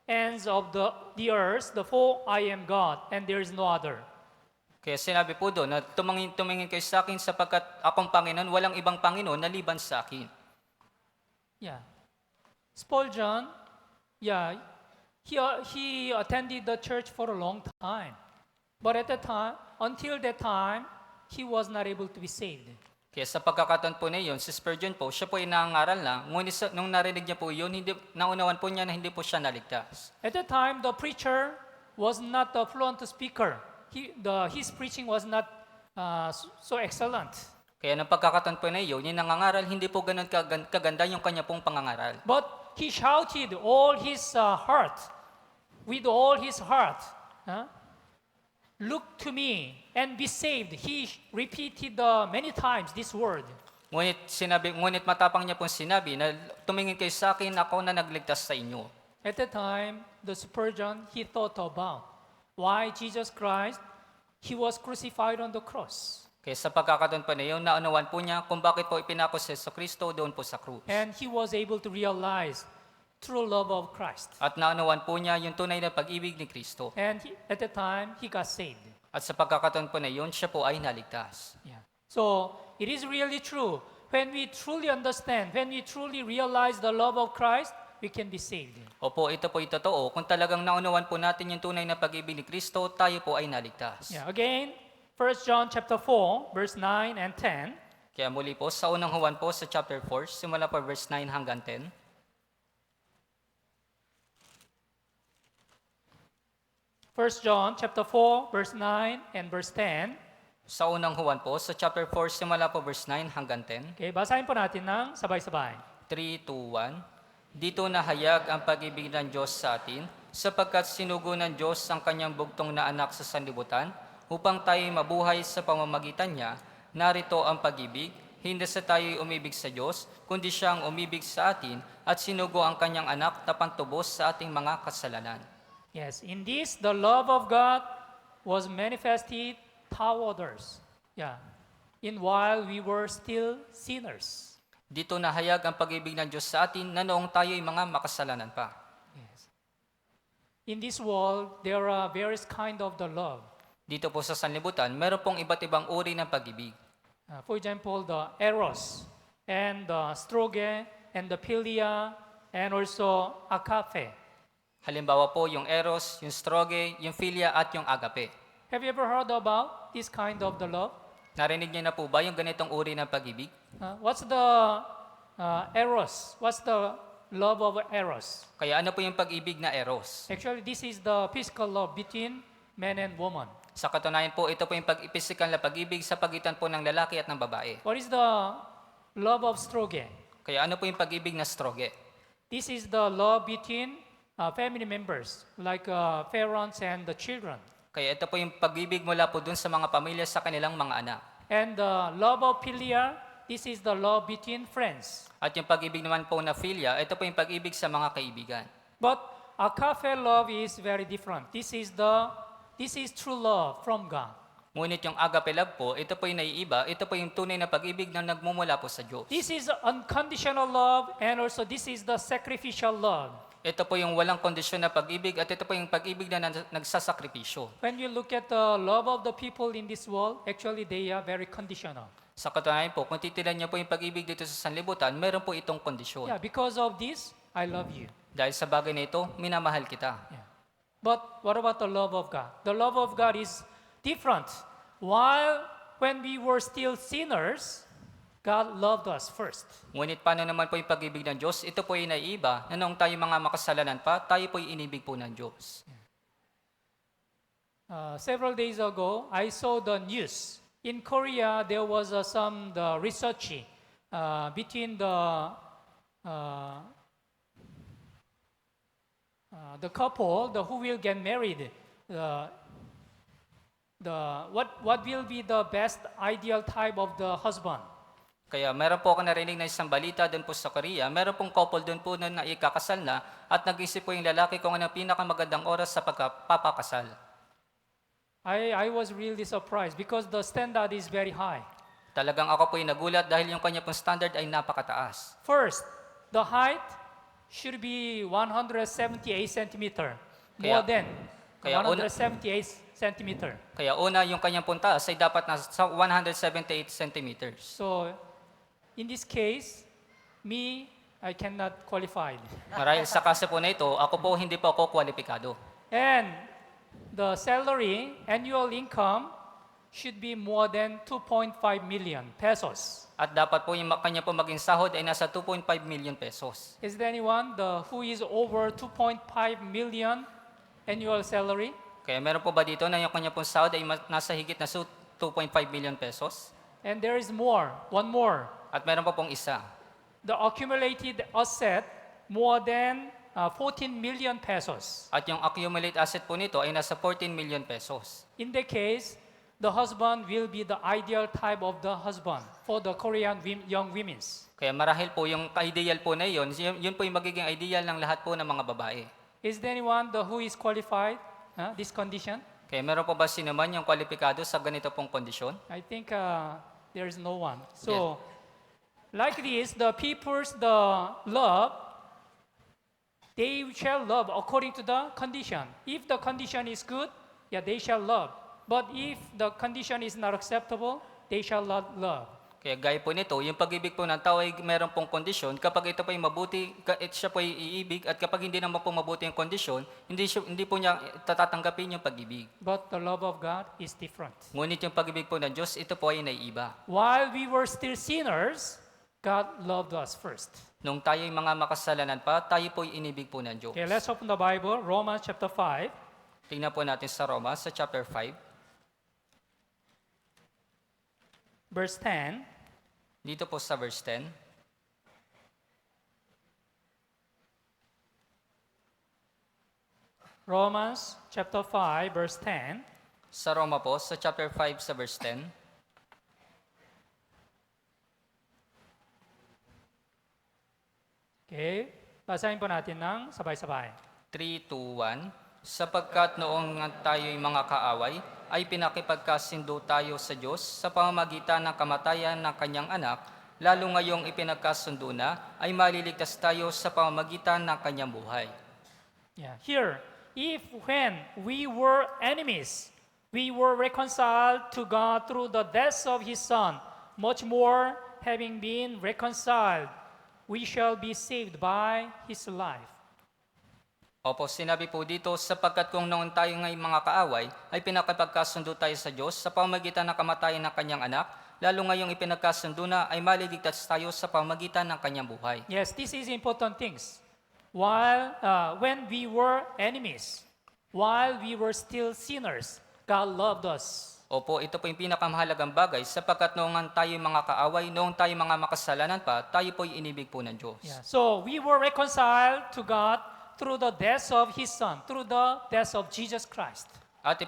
ends of the earth, for I am God, and there is no other. Kaya sinabi po doon na tumingin kayo sa akin sapagkat akong Panginoon, walang ibang Panginoon na liban sa akin. Yeah. Spurgeon, yeah, he attended the church for a long time. But until that time, he was not able to be saved. Kaya sa pagkakataon po na yun, si Spurgeon po, siya po ay nangangaral na, ngunit nung narinig niya po yun, naunawan po niya na hindi po siya naligtas. At that time, the preacher was not a fluent speaker. His preaching was not so excellent. Kaya ng pagkakataon po na yun, yung nangangaral, hindi po ganun kaganda yung kanya pong pangangaral. But he shouted all his heart, with all his heart, look to me and be saved. He repeated many times this word. Ngunit matapang niya pong sinabi na tumingin kayo sa akin, ako na nagligtas sa inyo. At that time, the Spurgeon, he thought about why Jesus Christ, he was crucified on the cross. Kaya sa pagkakataon pa na yun, naunawan po niya kung bakit po ipinako si Jesucristo doon po sa krus. And he was able to realize true love of Christ. At naunawan po niya yung tunay na pag-ibig ni Kristo. And at that time, he got saved. At sa pagkakataon po na yun, siya po ay naligtas. Yeah. So, it is really true. When we truly understand, when we truly realize the love of Christ, we can be saved. Opo, ito po totoo. Kung talagang naunawan po natin yung tunay na pag-ibig ni Kristo, tayo po ay naligtas. Yeah, again, 1 John chapter 4, verse 9 and 10. Kaya muli po, sa unang Juan po sa chapter 4, simula po verse 9 hanggang 10. First John chapter 4, verse 9 and verse 10. Sa unang Juan po, sa chapter 4, simula po verse 9 hanggang 10. Okay, basahin po natin ng sabay-sabay. 3, 2, 1. Dito nahayag ang pag-ibig ng Diyos sa atin, sapagkat sinugo ng Diyos ang kanyang bugtong na anak sa sanlibutan, upang tayo mabuhay sa pamamagitan niya. Narito ang pag-ibig, hindi sa tayo'y umibig sa Diyos, kundi siya ang umibig sa atin at sinugo ang kanyang anak na pantubos sa ating mga kasalanan. Yes, in this, the love of God was manifested toward us. Yeah, in while we were still sinners. Dito nahayag ang pag-ibig ng Diyos sa atin na noong tayo'y mga makasalanan pa. Yes. In this world, there are various kind of the love. Dito po sa sanlibutan, meron pong iba't ibang uri ng pag-ibig. For example, the eros, and the storge, and the philia, and also agape. Halimbawa po yung eros, yung storge, yung philia at yung agape. Have you ever heard about this kind of the love? Narinig niyo na po ba yung ganitong uri ng pag-ibig? What's the eros? What's the love of eros? Kaya ano po yung pag-ibig na eros? Actually, this is the physical love between man and woman. Sa katunayan po, ito po yung physical na pag-ibig sa pagitan po ng lalaki at ng babae. What is the love of storge? Kaya ano po yung pag-ibig na storge? This is the love between family members, like parents and the children. Kaya ito po yung pag-ibig mula po dun sa mga pamilya sa kanilang mga anak. And the love of philia, this is the love between friends. At yung pag-ibig naman po na philia, ito po yung pag-ibig sa mga kaibigan. But agape love is very different. This is true love from God. Ngunit yung agape love po, ito po yung naiiba, ito po yung tunay na pag-ibig na nagmumula po sa Diyos. This is unconditional love, and also this is the sacrificial love. Ito po yung walang kondisyon na pag-ibig at ito po yung pag-ibig na nagsasakripisyo. When you look at the love of the people in this world, actually they are very conditional. Sa katunayan po, kung titilan niyo po yung pag-ibig dito sa sanlibutan, meron po itong kondisyon. Yeah, because of this, I love you. Dahil sa bagay na ito, minamahal kita. Yeah. But what about the love of God? The love of God is different. When we were still sinners, God loved us first. Ngunit paano naman po yung pag-ibig ng Diyos? Ito po yung naiiba na noong tayo mga makasalanan pa, tayo po yung inibig po ng Diyos. Several days ago, I saw the news. In Korea, there was some research between the couple who will get married. What will be the best ideal type of the husband? Kaya meron po ako narinig na isang balita doon po sa Korea, meron pong couple doon po na ikakasal na at nag-isip po yung lalaki kung ano ang pinakamagandang oras sa pagpapakasal. I was really surprised because the standard is very high. Talagang ako po yung nagulat dahil yung kanya pong standard ay napakataas. First, the height should be 178 centimeter, more than kaya 178 centimeter. Kaya una, yung kanyang pong taas ay dapat nasa 178 centimeters. So, in this case, I cannot qualify. Marahil sa kaso po na ito, ako po hindi po ako kwalipikado. And the salary, annual income, should be more than 2.5 million pesos. At dapat po yung kanya po maging sahod ay nasa 2.5 million pesos. Is there anyone who is over 2.5 million annual salary? Kaya meron po ba dito na yung kanya pong sahod ay nasa higit na 2.5 million pesos? And there is one more. At meron pa pong isa. The accumulated asset more than 14 million pesos. At yung accumulate asset po nito ay nasa 14 million pesos. In that case, the husband will be the ideal type of the husband for the Korean young women. Kaya marahil po yung ideal po na yun po yung magiging ideal ng lahat po ng mga babae. Is there anyone who is qualified this condition? Kaya meron po ba sino man yung kwalipikado sa ganito pong kondisyon? I think there is no one. So, like this, the people's love, they shall love according to the condition. If the condition is good, they shall love. But if the condition is not acceptable, they shall not love. Kaya gaya po nito, yung pag-ibig po ng tao ay meron pong kondisyon. Kapag ito po ay mabuti, siya po ay iibig. At kapag hindi naman po mabuti yung kondisyon, hindi po niya tatatanggapin yung pag-ibig. But the love of God is different. Ngunit yung pag-ibig po ng Diyos, ito po ay naiiba. While we were still sinners, God loved us first. Nung tayo ay mga makasalanan pa, tayo po ay inibig po ng Diyos. Okay, let's open the Bible, Romans chapter 5. Tingnan po natin sa Roma, sa chapter 5, Verse 10. dito po sa verse 10. Romans chapter 5, verse 10. Sa Roma po, sa chapter 5, sa verse 10. Okay, basahin po natin ng sabay-sabay. 3, 2, 1. Sapagkat noong tayo'y mga kaaway, ay pinakipagkasindo tayo sa Diyos sa pamamagitan ng kamatayan ng kanyang anak, lalo ngayong ipinagkasundo na, ay maliligtas tayo sa pamamagitan ng kanyang buhay. Yeah. Here, if when we were enemies, we were reconciled to God through the death of His Son, much more, having been reconciled, we shall be saved by His life. Opo, sinabi po dito, sapagkat kung noon tayo ngay mga kaaway, ay pinakipagkasundo tayo sa Diyos sa pamamagitan ng kamatayan ng kanyang anak, lalo ngayong ipinagkasundo na, ay maliligtas tayo sa pamamagitan ng kanyang buhay. Yes, this is important things. When we were enemies, while we were still sinners, God loved us. Opo, ito po yung pinakamahalagang bagay, sapagkat noong tayo mga kaaway, noong tayo mga makasalanan pa, tayo po inibig po ng Diyos. Yeah. So we were reconciled to God through the death of His Son, through the death of Jesus Christ. At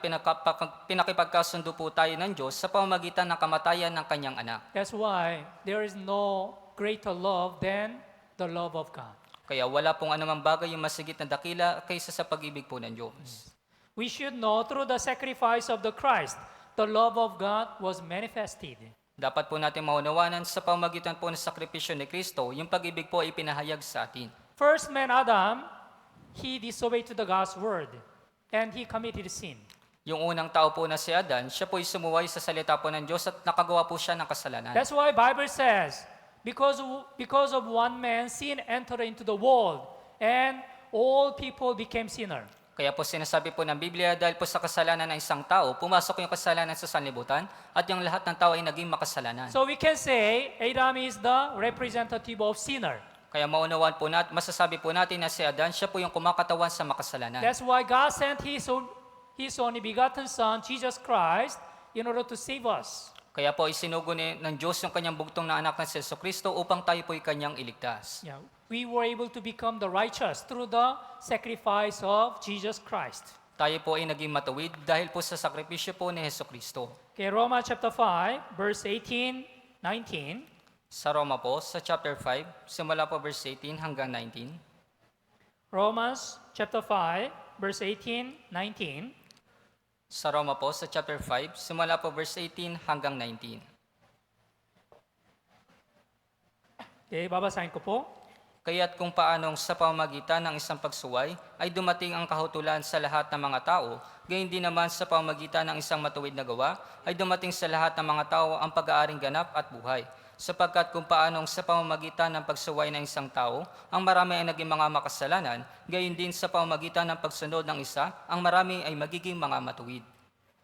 pinakipagkasundo po tayo ng Diyos sa pamamagitan ng kamatayan ng kanyang anak. That's why there is no greater love than the love of God. Kaya wala pong anumang bagay yung masigit na dakila kaysa sa pag-ibig po ng Diyos. We should know through the sacrifice of the Christ, the love of God was manifested. Dapat po natin maunawanan sa pamamagitan po ng sakripisyo ni Kristo, yung pag-ibig po ay pinahayag sa atin. First man Adam, he disobeyed to the God's word, and he committed sin. Yung unang tao po na si Adan, siya po ay sumuway sa salita po ng Diyos at nakagawa po siya ng kasalanan. That's why Bible says, because of one man, sin entered into the world, and all people became sinner. Kaya po sinasabi po ng Biblia, dahil po sa kasalanan ng isang tao, pumasok yung kasalanan sa sanlibutan at yung lahat ng tao ay naging makasalanan. So we can say Adam is the representative of sinner. Kaya maunawaan po natin, masasabi po natin na si Adan, siya po yung kumakatawan sa makasalanan. That's why God sent His only begotten Son, Jesus Christ, in order to save us. Kaya po isinugo ng Diyos yung kanyang bugtong na anak na si Jesucristo upang tayo po'y kanyang iligtas. Yeah, we were able to become the righteous through the sacrifice of Jesus Christ. Tayo po ay naging matuwid dahil po sa sakripisyo po ni Jesucristo. Okay, Romans chapter 5, verse 18, 19. Sa Roma po, sa chapter 5, simula po verse 18 hanggang 19. Romans chapter 5, verse 18, 19. Sa Roma po, sa chapter 5, simula po verse 18 hanggang 19. Okay, babasahin ko po. Kaya't kung paanong sa pamamagitan ng isang pagsuway ay dumating ang kahutulan sa lahat ng mga tao, gayon din naman sa pamamagitan ng isang matuwid na gawa ay dumating sa lahat ng mga tao ang pag-aaring ganap at buhay. Sapagkat kung paanong sa pamamagitan ng pagsuway ng isang tao, ang marami ay naging mga makasalanan, gayon din sa pamamagitan ng pagsunod ng isa, ang marami ay magiging mga matuwid.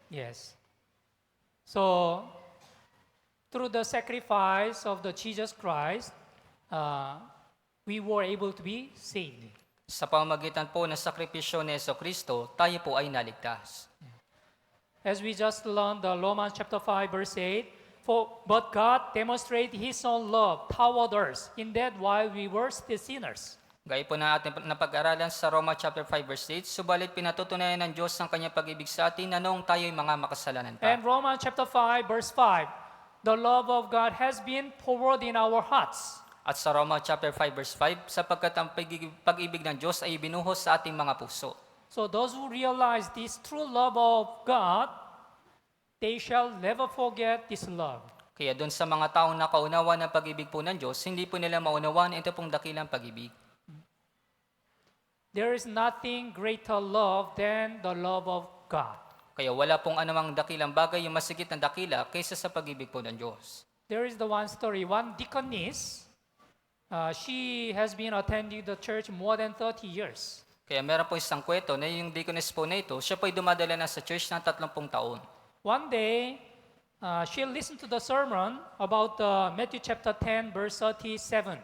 Yes. So, through the sacrifice of the Jesus Christ, we were able to be saved. Sa pamamagitan po ng sakripisyo ni Jesucristo, tayo po ay naligtas. As we just learned the Romans chapter 5, verse 8, but God demonstrated His own love toward us, in that while we were still sinners. Gaya po na ating napag-aralan sa Roma chapter 5 verse 8, subalit pinatutunayan ng Diyos ang kanyang pag-ibig sa atin na noong tayo'y mga makasalanan pa. And Romans chapter 5, verse 5, the love of God has been poured in our hearts. At sa Roma chapter 5 verse 5, sapagkat ang pag-ibig ng Diyos ay binuhos sa ating mga puso. So those who realize this true love of God, they shall never forget this love. Kaya doon sa mga taong nakaunawa ng pag-ibig po ng Diyos, hindi po nila maunawaan ito pong dakilang pag-ibig. There is nothing greater love than the love of God. Kaya wala pong anumang dakilang bagay yung masigit na dakila kaysa sa pag-ibig po ng Diyos. there is the one story. One deaconess, she has been attending the church more than 30 years. Kaya meron po isang kwento na yung deaconess po na ito, siya po ay dumadala na sa church ng 30 taon. One day, she listened to the sermon about Matthew chapter 10, verse 37.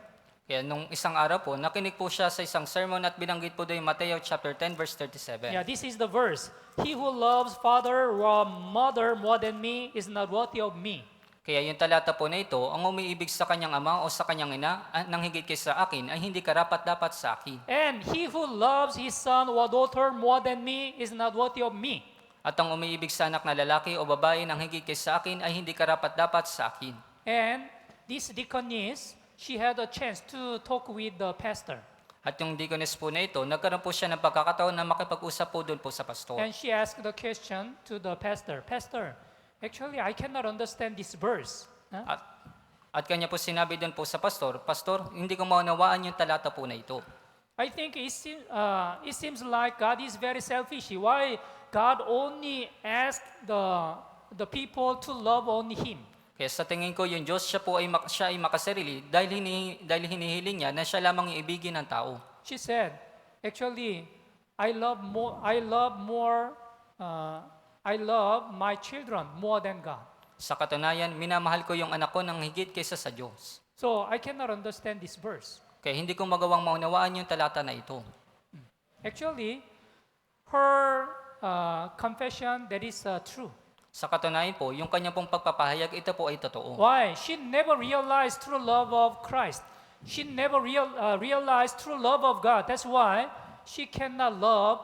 Kaya nung isang araw po, nakinig po siya sa isang sermon at binanggit po doon yung Mateo chapter 10 verse 37. Yeah, this is the verse. He who loves father or mother more than me is not worthy of me. Kaya yung talata po na ito, ang umiibig sa kanyang ama o sa kanyang ina nang higit kaysa akin ay hindi karapat-dapat sa akin. And he who loves his son or daughter more than me is not worthy of me. At ang umiibig sa anak na lalaki o babae nang higit kaysa akin ay hindi karapat-dapat sa akin. And this deaconess, she had a chance to talk with the pastor. At yung deaconess po na ito, nagkaroon po siya ng pagkakataon na makipag-usap po doon po sa pastor. And she asked the question to the pastor, Pastor, actually I cannot understand this verse. Huh? At kanya po sinabi doon po sa pastor, Pastor, hindi ko maunawaan yung talata po na ito. I think it seems like God is very selfish. Why God only asked the people to love only Him? Kaya sa tingin ko, yung Diyos, siya ay makasarili dahil hinihiling niya na siya lamang iibigin ng tao. She said, actually, I love my children more than God. Sa katunayan, minamahal ko yung anak ko ng higit kaysa sa Diyos. So I cannot understand this verse. Kaya hindi ko magawang maunawaan yung talata na ito. Actually, her confession, that is true. Sa katunayan po, yung kanya pong pagpapahayag, ito po ay totoo. Why? She never realized true love of Christ. She never realized true love of God. That's why she cannot love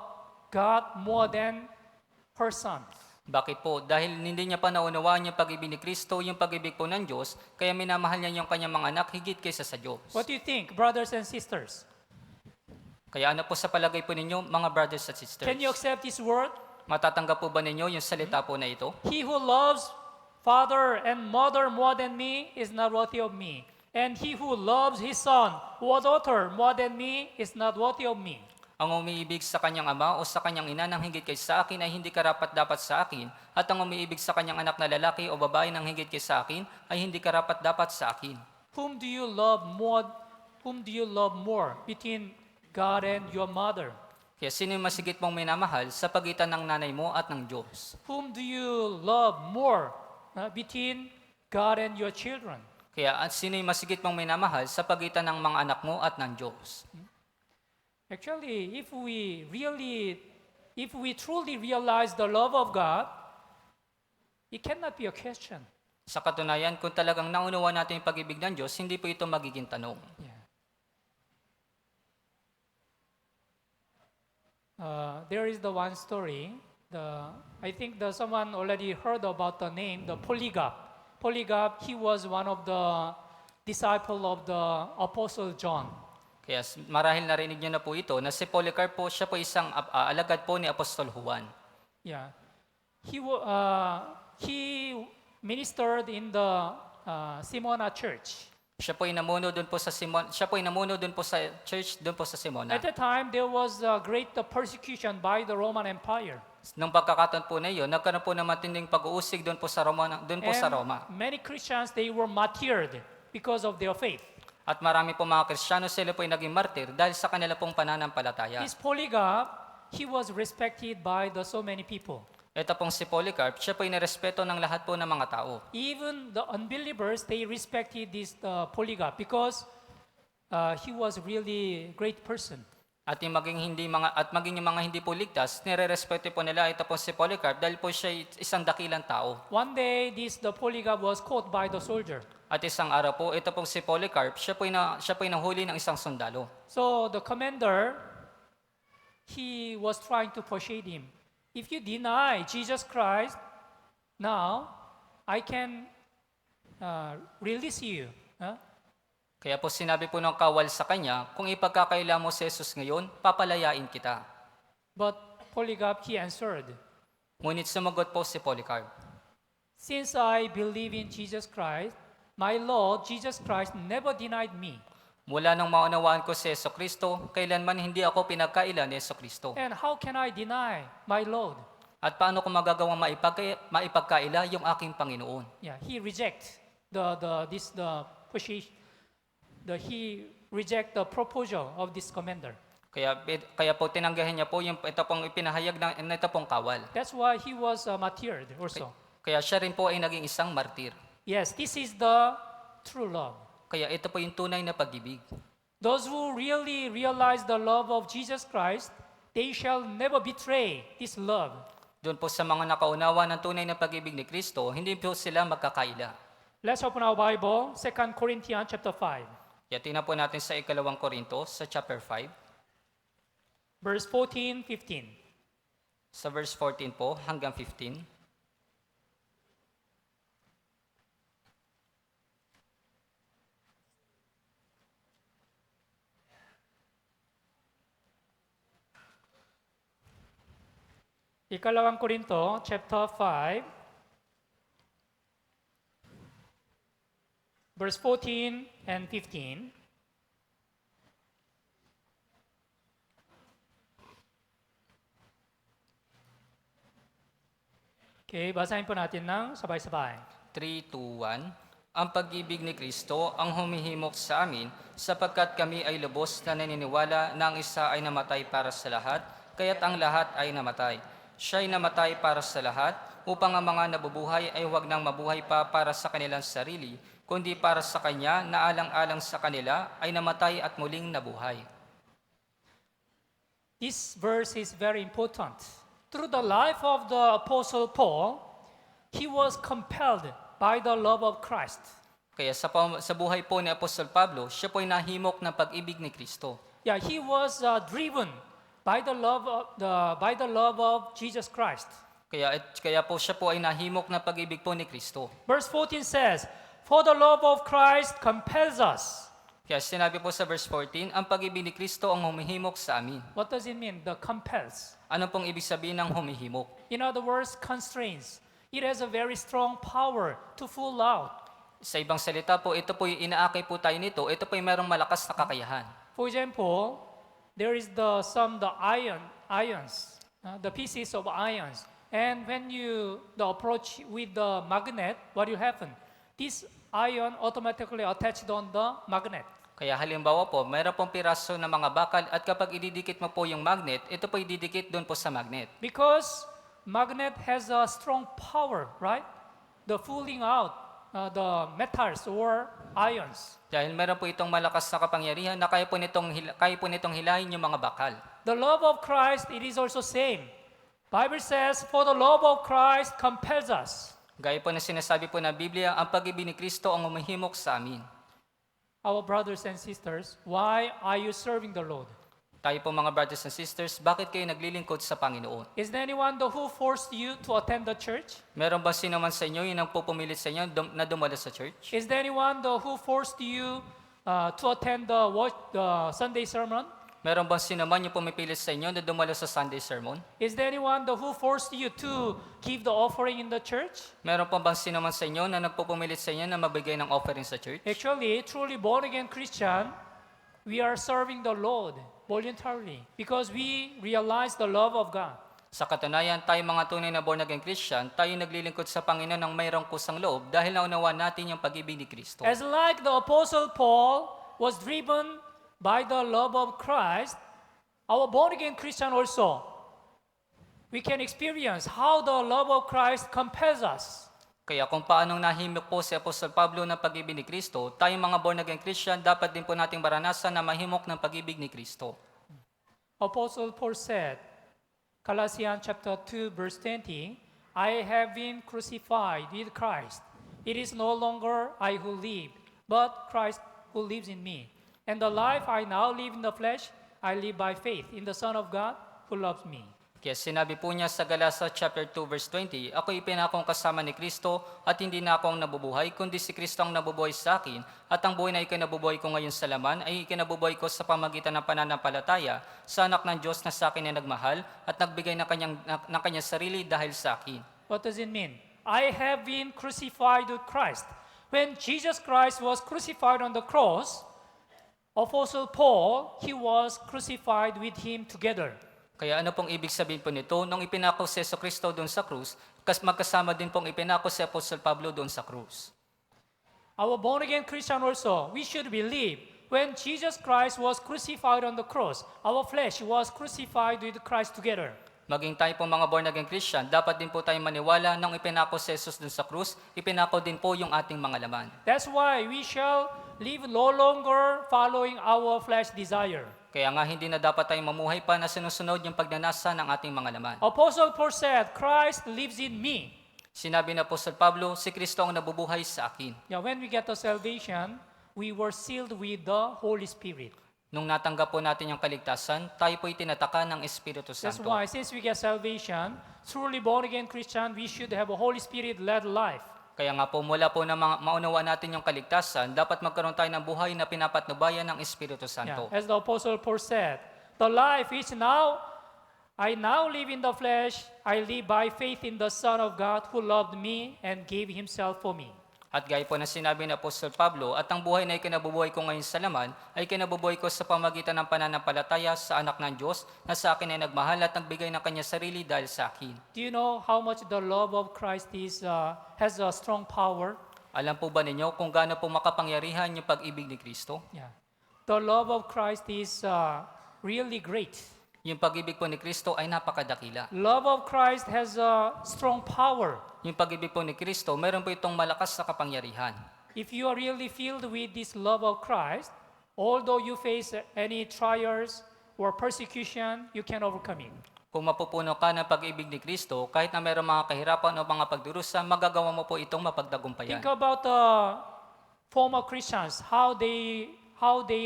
God more than her son. Bakit po? Dahil hindi niya pa naunawaan yung pag-ibig ni Kristo, yung pag-ibig po ng Diyos, kaya minamahal niya yung kanyang mga anak higit kaysa sa Diyos. What do you think, brothers and sisters? Kaya ano po sa palagay po ninyo, mga brothers at sisters? Can you accept this word? Matatanggap po ba ninyo yung salita po na ito? He who loves father and mother more than me is not worthy of me. And he who loves his son or daughter more than me is not worthy of me. Ang umiibig sa kanyang ama o sa kanyang ina nang higit kaysa akin ay hindi karapat-dapat sa akin, at ang umiibig sa kanyang anak na lalaki o babae nang higit kaysa akin ay hindi karapat-dapat sa akin. Whom do you love more? Whom do you love more between God and your mother? Kaya sino yung masigit mong minamahal sa pagitan ng nanay mo at ng Diyos? Whom do you love more between God and your children? Kaya at sino yung masigit mong minamahal sa pagitan ng mga anak mo at ng Diyos? Actually, if we truly realize the love of God, it cannot be a question. Sa katunayan, kung talagang naunawa natin yung pag-ibig ng Diyos, hindi po ito magiging tanong. Yeah. There is the one story. I think someone already heard about the name, the Polycarp. Polycarp, he was one of the disciple of the Apostle John. Kaya marahil narinig niyo na po ito, na si Polycarp po, siya po isang alagad po ni Apostol Juan. Yeah, he ministered in the Simona Church. Siya po ay namuno doon po sa church doon po sa Simona. At that time, there was a great persecution by the Roman Empire. Nung pagkakataon po na iyon, nagkaroon po ng matinding pag-uusig doon po sa Roma, Many Christians, they were martyred because of their faith. At marami po mga Kristiyano, sila po ay naging martir dahil sa kanila pong pananampalataya. This Polycarp, he was respected by so many people. Ito pong si Polycarp, siya po ay nirespeto ng lahat po ng mga tao. Even the unbelievers, they respected this Polycarp because he was really great person. At maging yung mga hindi po ligtas, nirerespeto po nila ito po si Polycarp dahil po siya isang dakilang tao. One day, the Polycarp was caught by the soldier. At isang araw po, ito pong si Polycarp, siya po ay nahuli ng isang sundalo. So the commander, he was trying to persuade him. If you deny Jesus Christ, now I can release you. Huh? Kaya po sinabi po ng kawal sa kanya, kung ipagkakaila mo si Jesus ngayon, papalayain kita. But Polycarp, he answered, Ngunit sumagot po si Polycarp, since I believe in Jesus Christ, my Lord Jesus Christ never denied me. mula nang maunawaan ko si Jesucristo, kailanman hindi ako pinagkaila ni Jesucristo. And how can I deny my Lord? At paano ko magagawang maipagkaila yung aking Panginoon? Yeah, he rejects he reject the proposal of this commander. Kaya po tinanggahan niya po yung ito pong ipinahayag ng ito pong kawal. That's why he was martyred also. Kaya siya rin po ay naging isang martir. Yes, this is the true love. Kaya ito po yung tunay na pag-ibig. Those who really realize the love of Jesus Christ, they shall never betray this love. Doon po sa mga nakaunawa ng tunay na pag-ibig ni Kristo, hindi po sila magkakaila. Let's open our Bible, 2 Corinthians chapter 5, Kaya tingnan po natin sa ikalawang Korinto, sa chapter 5, verse 14, 15. sa verse 14 po hanggang 15. Ikalawang Korinto, chapter 5, verse 14 and 15. Okay, basahin po natin ng sabay-sabay. 3, 2, 1. Ang pag-ibig ni Kristo ang humihimok sa amin sapagkat kami ay lubos na naniniwala na ang isa ay namatay para sa lahat, kaya't ang lahat ay namatay. Siya ay namatay para sa lahat upang ang mga nabubuhay ay huwag nang mabuhay pa para sa kanilang sarili, kundi para sa Kanya na alang-alang sa kanila ay namatay at muling nabuhay. This verse is very important. Through the life of the Apostle Paul, he was compelled by the love of Christ. Kaya sa buhay po ni Apostol Pablo, siya po ay nahimok ng pag-ibig ni Kristo. Yeah, he was driven by the love of Jesus Christ. Kaya po siya po ay nahimok ng pag-ibig po ni Kristo. Verse 14 says, "For the love of Christ compels us." Kaya sinabi po sa verse 14, ang pag-ibig ni Kristo ang humihimok sa amin. What does it mean? The compels. Ano pong ibig sabihin ng humihimok? In other words, constraints. It has a very strong power to pull out. Sa ibang salita po, ito po yung inaakay po tayo nito, ito po yung merong malakas na kakayahan. For example, there is the ions, the pieces of ions. And when you approach with the magnet, what will happen? This ion automatically attached on the magnet. Kaya halimbawa po, mayroon pong piraso ng mga bakal at kapag ididikit mo po yung magnet, ito po ididikit doon po sa magnet. Because magnet has a strong power, right? The pulling out the metals or ions. Dahil meron po itong malakas na kapangyarihan na kaya po nitong hilahin yung mga bakal. The love of Christ, it is also same. Bible says, "For the love of Christ compels us." Gaya po na sinasabi po ng Biblia, ang pag-ibig ni Kristo ang humihimok sa amin. Our brothers and sisters, why are you serving the Lord? Tayo po mga brothers and sisters, bakit kayo naglilingkod sa Panginoon? Is there anyone who forced you to attend the church? Meron ba sino man sa inyo yung nagpupumilit sa inyo na dumalo sa church? Is there anyone who forced you to attend the Sunday sermon? Meron ba sino man yung pumipilit sa inyo na dumalo sa Sunday sermon? Is there anyone who forced you to give the offering in the church? Meron pa bang sino man sa inyo na nagpupumilit sa inyo na mabigay ng offering sa church? Actually, truly born-again Christian, we are serving the Lord voluntarily because we realize the love of God. Sa katunayan, tayo mga tunay na born-again Christian, tayo naglilingkod sa Panginoon ng mayroong kusang loob dahil naunawaan natin yung pag-ibig ni Kristo. As like the Apostle Paul was driven by the love of Christ, our born-again Christian also, we can experience how the love of Christ compels us. Kaya kung paanong nahimok po si Apostol Pablo ng pag-ibig ni Kristo, tayong mga born-again Christian, dapat din po nating maranasan na mahimok ng pag-ibig ni Kristo. Apostle Paul said, Colossians chapter 2, verse 20, "I have been crucified with Christ. It is no longer I who live, but Christ who lives in me. And the life I now live in the flesh, I live by faith in the Son of God who loves me." Kaya sinabi po niya sa Galatians chapter 2 verse 20, "Ako ipinakong kasama ni Kristo at hindi na ako ang nabubuhay, kundi si Kristo ang nabubuhay sa akin. At ang buhay na ikinabubuhay ko ngayon sa laman ay ikinabubuhay ko sa pamagitan ng pananampalataya sa anak ng Diyos na sa akin ay nagmahal at nagbigay ng kanyang sarili dahil sa akin." What does it mean? I have been crucified with Christ. When Jesus Christ was crucified on the cross, Apostle Paul, he was crucified with him together. Kaya ano pong ibig sabihin po nito? Nung ipinako si Kristo doon sa krus, magkasama din pong ipinako si Apostol Pablo doon sa krus. Our born-again Christian also, we should believe when Jesus Christ was crucified on the cross, our flesh was crucified with Christ together. Maging tayo po mga born-again Christian, dapat din po tayong maniwala nung ipinako si Jesus dun sa krus, ipinako din po yung ating mga laman. That's why we shall live no longer following our flesh desire. Kaya nga hindi na dapat tayong mamuhay pa na sinusunod yung pagnanasa ng ating mga laman. Apostle Paul said, Christ lives in me. Sinabi na Apostol Pablo, si Kristo ang nabubuhay sa akin. Yeah, when we get the salvation, we were sealed with the Holy Spirit. Nung natanggap po natin yung kaligtasan, tayo po'y tinataka ng Espiritu That's Santo. why since we get salvation, truly born-again Christian, we should have a Holy Spirit-led life. Kaya nga po mula po na maunawa natin yung kaligtasan, dapat magkaroon tayo ng buhay na pinapatnubayan ng Espiritu Santo. Yeah, as the Apostle Paul said, the life which I now live in the flesh, I live by faith in the Son of God who loved me and gave Himself for me. At gaya po na sinabi ni Apostol Pablo, at ang buhay na ikinabubuhay ko ngayon sa laman, ay kinabubuhay ko sa pamagitan ng pananampalataya sa anak ng Diyos na sa akin ay nagmahal at nagbigay ng kanya sarili dahil sa akin. Do you know how much the love of Christ has a strong power? Alam po ba ninyo kung gaano po makapangyarihan yung pag-ibig ni Kristo? Yeah. The love of Christ is really great. Yung pag-ibig po ni Kristo ay napakadakila. Love of Christ has a strong power. Yung pag-ibig po ni Kristo, meron po itong malakas na kapangyarihan. If you are really filled with this love of Christ, although you face any trials or persecution, you can overcome it. Kung mapupuno ka ng pag-ibig ni Kristo, kahit na meron mga kahirapan o mga pagdurusa, magagawa mo po itong mapagtagumpayan. Think about the former Christians, how they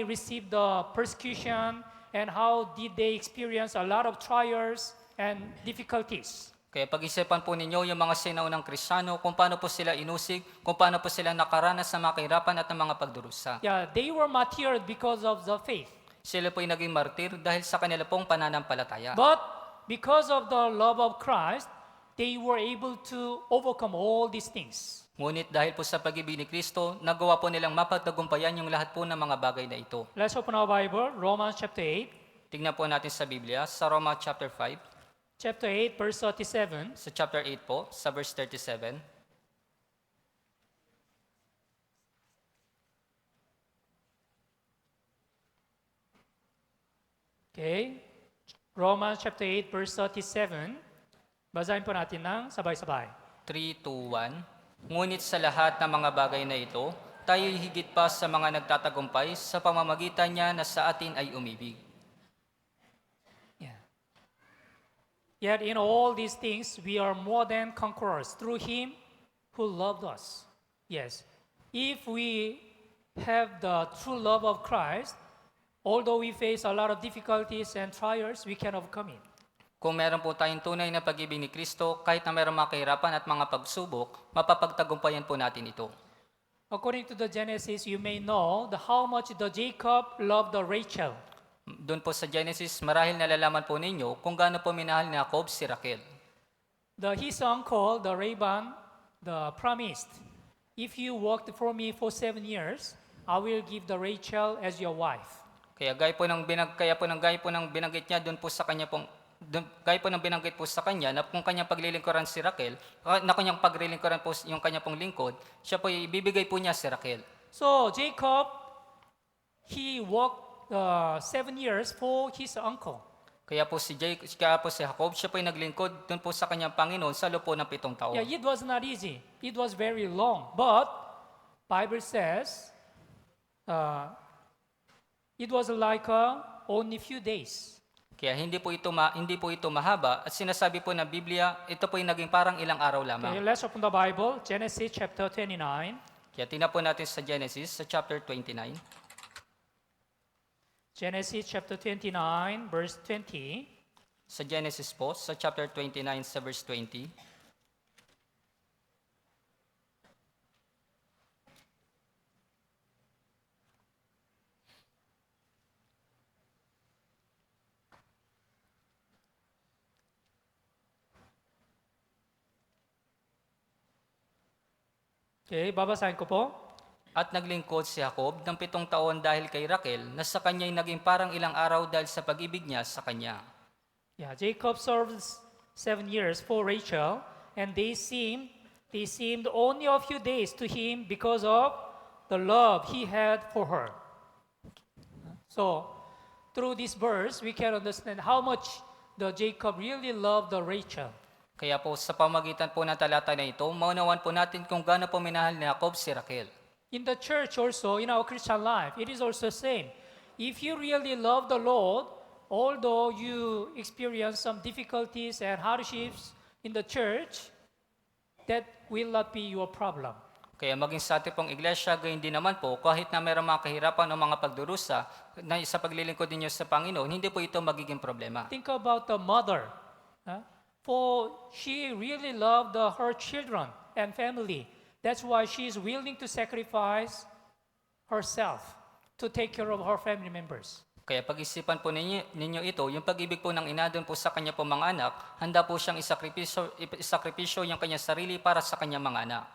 received the persecution and how did they experience a lot of trials and difficulties. Kaya pag-isipan po ninyo yung mga sinaunang Kristiyano, kung paano po sila inusig, kung paano po sila nakaranas ng mga kahirapan at ng mga pagdurusa. Yeah, they were martyred because of the faith. Sila po ay naging martir dahil sa kanila pong pananampalataya. But because of the love of Christ, they were able to overcome all these things. Ngunit dahil po sa pag-ibig ni Kristo, nagawa po nilang mapagtagumpayan yung lahat po ng mga bagay na ito. Let's open our Bible, Romans chapter 8. Tingnan po natin sa Biblia, sa Roma chapter 5, Chapter 8, verse 37. sa chapter 8 po, sa verse 37. Okay. Romans chapter 8, verse 37. Basahin po natin ng sabay-sabay. 3, 2, 1. Ngunit sa lahat ng mga bagay na ito, tayo'y higit pa sa mga nagtatagumpay sa pamamagitan niya na sa atin ay umibig. Yeah. Yet in all these things, we are more than conquerors through Him who loved us. Yes. If we have the true love of Christ, although we face a lot of difficulties and trials, we can overcome it. Kung meron po tayong tunay na pag-ibig ni Kristo, kahit na meron mga kahirapan at mga pagsubok, mapapagtagumpayan po natin ito. According to the Genesis, you may know how much the Jacob loved the Rachel. Doon po sa Genesis, marahil nalalaman po ninyo kung gaano po minahal ni Jacob si Raquel. His uncle, the Laban, promised, if you worked for me for 7 years, I will give the Rachel as your wife. Kaya gaya po ng binanggit niya doon po sa kanya pong gaya po ng binanggit po sa kanya na kung kanyang paglilingkuran si Raquel, na kanyang paglilingkuran po yung kanya pong lingkod, siya po ibibigay po niya si Raquel. So Jacob, he worked 7 years for his uncle. Kaya po si Jacob, siya po ay naglingkod doon po sa kanyang Panginoon sa loob po ng 7 taon. Yeah, it was not easy. It was very long. But Bible says it was like only few days. Kaya hindi po ito mahaba at sinasabi po ng Biblia, ito po ay naging parang ilang araw Okay, lamang. let's open the Bible, Genesis chapter 29. Kaya tingnan po natin sa Genesis sa chapter 29. Genesis chapter 29, verse 20. Sa Genesis po, sa chapter 29 sa verse 20. Okay, babasahin ko po. At naglingkod si Jacob ng 7 taon dahil kay Raquel na sa kanya'y naging parang ilang araw dahil sa pag-ibig niya sa kanya. Yeah, Jacob served 7 years for Rachel, and they seemed only a few days to him because of the love he had for her. So, through this verse, we can understand how much the Jacob really loved the Rachel. Kaya po sa pamagitan po ng talata na ito, maunawan po natin kung gaano po minahal ni Jacob si Raquel. In the church also, in our Christian life, it is also the same. If you really love the Lord, although you experience some difficulties and hardships in the church, that will not be your problem. Kaya maging sa ating pong iglesia, gayon din naman po, kahit na mayroong mga kahirapan o mga pagdurusa na sa paglilingkod ninyo sa Panginoon, hindi po ito magiging problema. Think about the mother. For she really loved her children and family. That's why she is willing to sacrifice herself to take care of her family members. Kaya pag-isipan po ninyo ito, yung pag-ibig po ng ina doon po sa kanya po mga anak, handa po siyang isakripisyo yung kanyang sarili para sa kanyang mga anak.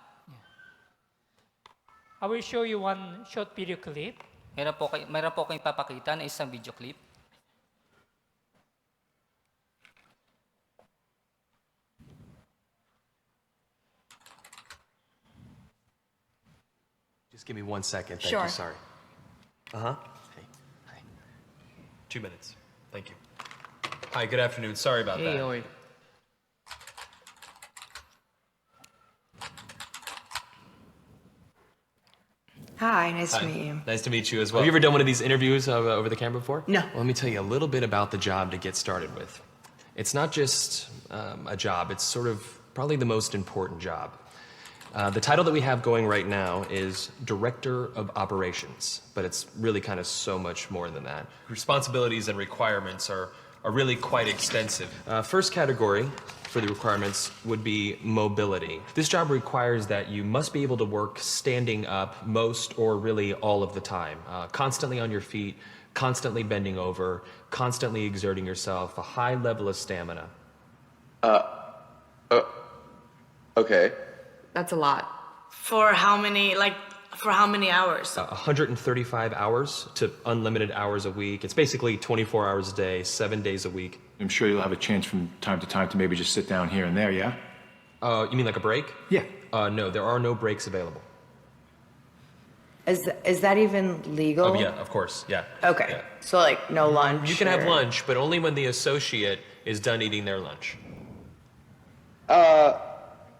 I will show you one short video clip. Mayroon po kayong papakita na isang video clip. Just give me 1 second. Thank Sure. you. Sorry. Hey. Hi. 2 minutes. Thank you. Hi. Good afternoon. Sorry about that. Hi, nice Hi. to meet you. Nice to meet you as well. Have you ever done one of these interviews over the camera before? No. Well, let me tell you a little bit about the job to get started with. It's not just a job. It's sort of probably the most important job. The title that we have going right now is Director of Operations, but it's really kind of so much more than that. Responsibilities and requirements are really quite extensive. First category for the requirements would be mobility. This job requires that you must be able to work standing up most or really all of the time, constantly on your feet, constantly bending over, constantly exerting yourself, a high level of stamina. Okay. That's a lot. For how many hours? 135 hours to unlimited hours a week. It's basically 24 hours a day, 7 days a week. I'm sure you'll have a chance from time to time to maybe just sit down here and there, yeah? You mean like a break? Yeah. No, there are no breaks available. Is that even legal? Oh, yeah, of course, yeah. Okay. Yeah. So like no lunch. You can have or- lunch, but only when the associate is done eating their lunch.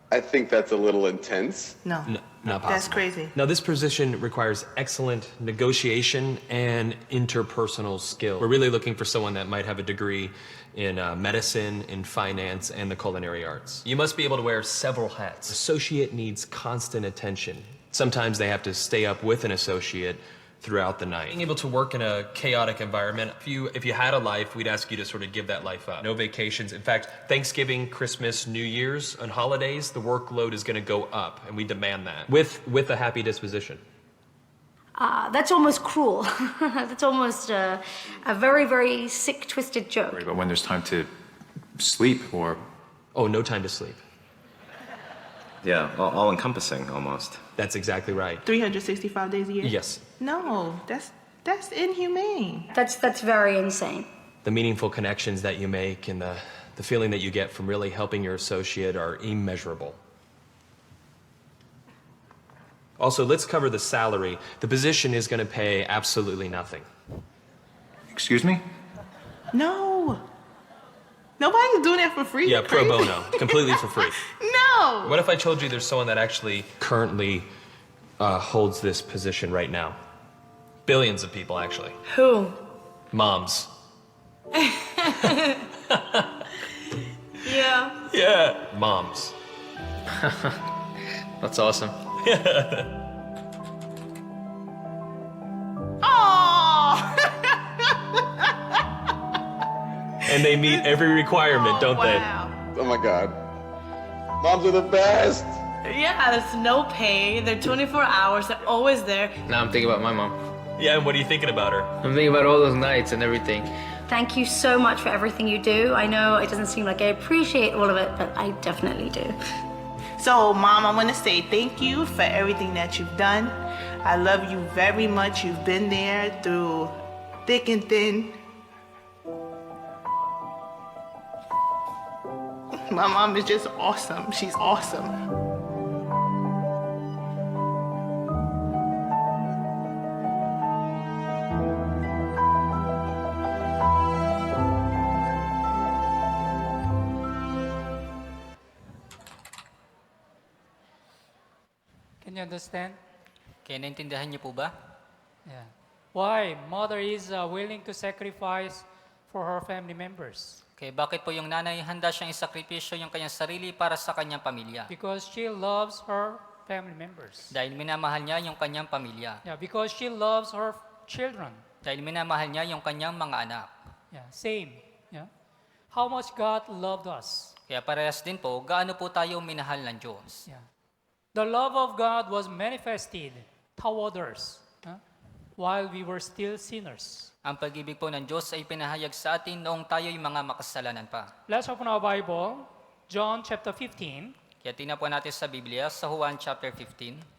I think that's a little intense. No. Not possible. That's crazy. Now, this position requires excellent negotiation and interpersonal skill. We're really looking for someone that might have a degree in medicine, in finance, and the culinary arts. You must be able to wear several hats. Associate needs constant attention. Sometimes they have to stay up with an associate throughout the night. Being able to work in a chaotic environment, if you had a life, we'd ask you to sort of give that life up. No vacations. In fact, Thanksgiving, Christmas, New Year's, and holidays, the workload is going to go up, and we demand that with a happy disposition. That's almost cruel. That's almost a very, very sick, twisted joke. But when there's time to sleep or... Oh, no time to sleep. Yeah, all encompassing almost. That's exactly right. 365 days a year? Yes. No, that's inhumane. That's very insane. The meaningful connections that you make and the feeling that you get from really helping your associate are immeasurable. Also, let's cover the salary. The position is going to pay absolutely nothing. Excuse me? No. Nobody's doing that for free. Yeah, You're pro crazy. bono, completely for free. No. What if I told you there's someone that actually currently holds this position right now? Billions of people, actually. Who? Moms. Yeah. Yeah. Moms. That's awesome. Oh. And they meet every requirement, don't they? Wow. Oh my God. Moms are the best. Yeah, there's no pay. They're 24 hours. They're always there. Now I'm thinking about my mom. Yeah, and what are you thinking about her? I'm thinking about all those nights and everything. Thank you so much for everything you do. I know it doesn't seem like I appreciate all of it, but I definitely do. So, Mom, I want to say thank you for everything that you've done. I love you very much. You've been there through thick and thin. My mom is just awesome. She's awesome. Can you understand? Kaya naintindihan niyo po ba? Yeah. Why mother is willing to sacrifice for her family members? Kaya bakit po yung nanay handa siyang isakripisyo yung kanyang sarili para sa kanyang pamilya? Because she loves her family members. Dahil minamahal niya yung kanyang pamilya. Yeah, because she loves her children. Dahil minamahal niya yung kanyang mga anak. Yeah, same. Yeah. How much God loved us. Kaya parehas din po, gaano po tayo minahal ng Diyos? Yeah. The love of God was manifested toward us while we were still sinners. Ang pag-ibig po ng Diyos ay pinahayag sa atin noong tayo'y mga makasalanan pa. Let's open our Bible, John chapter 15. Kaya tingnan po natin sa Biblia, sa Juan chapter 15.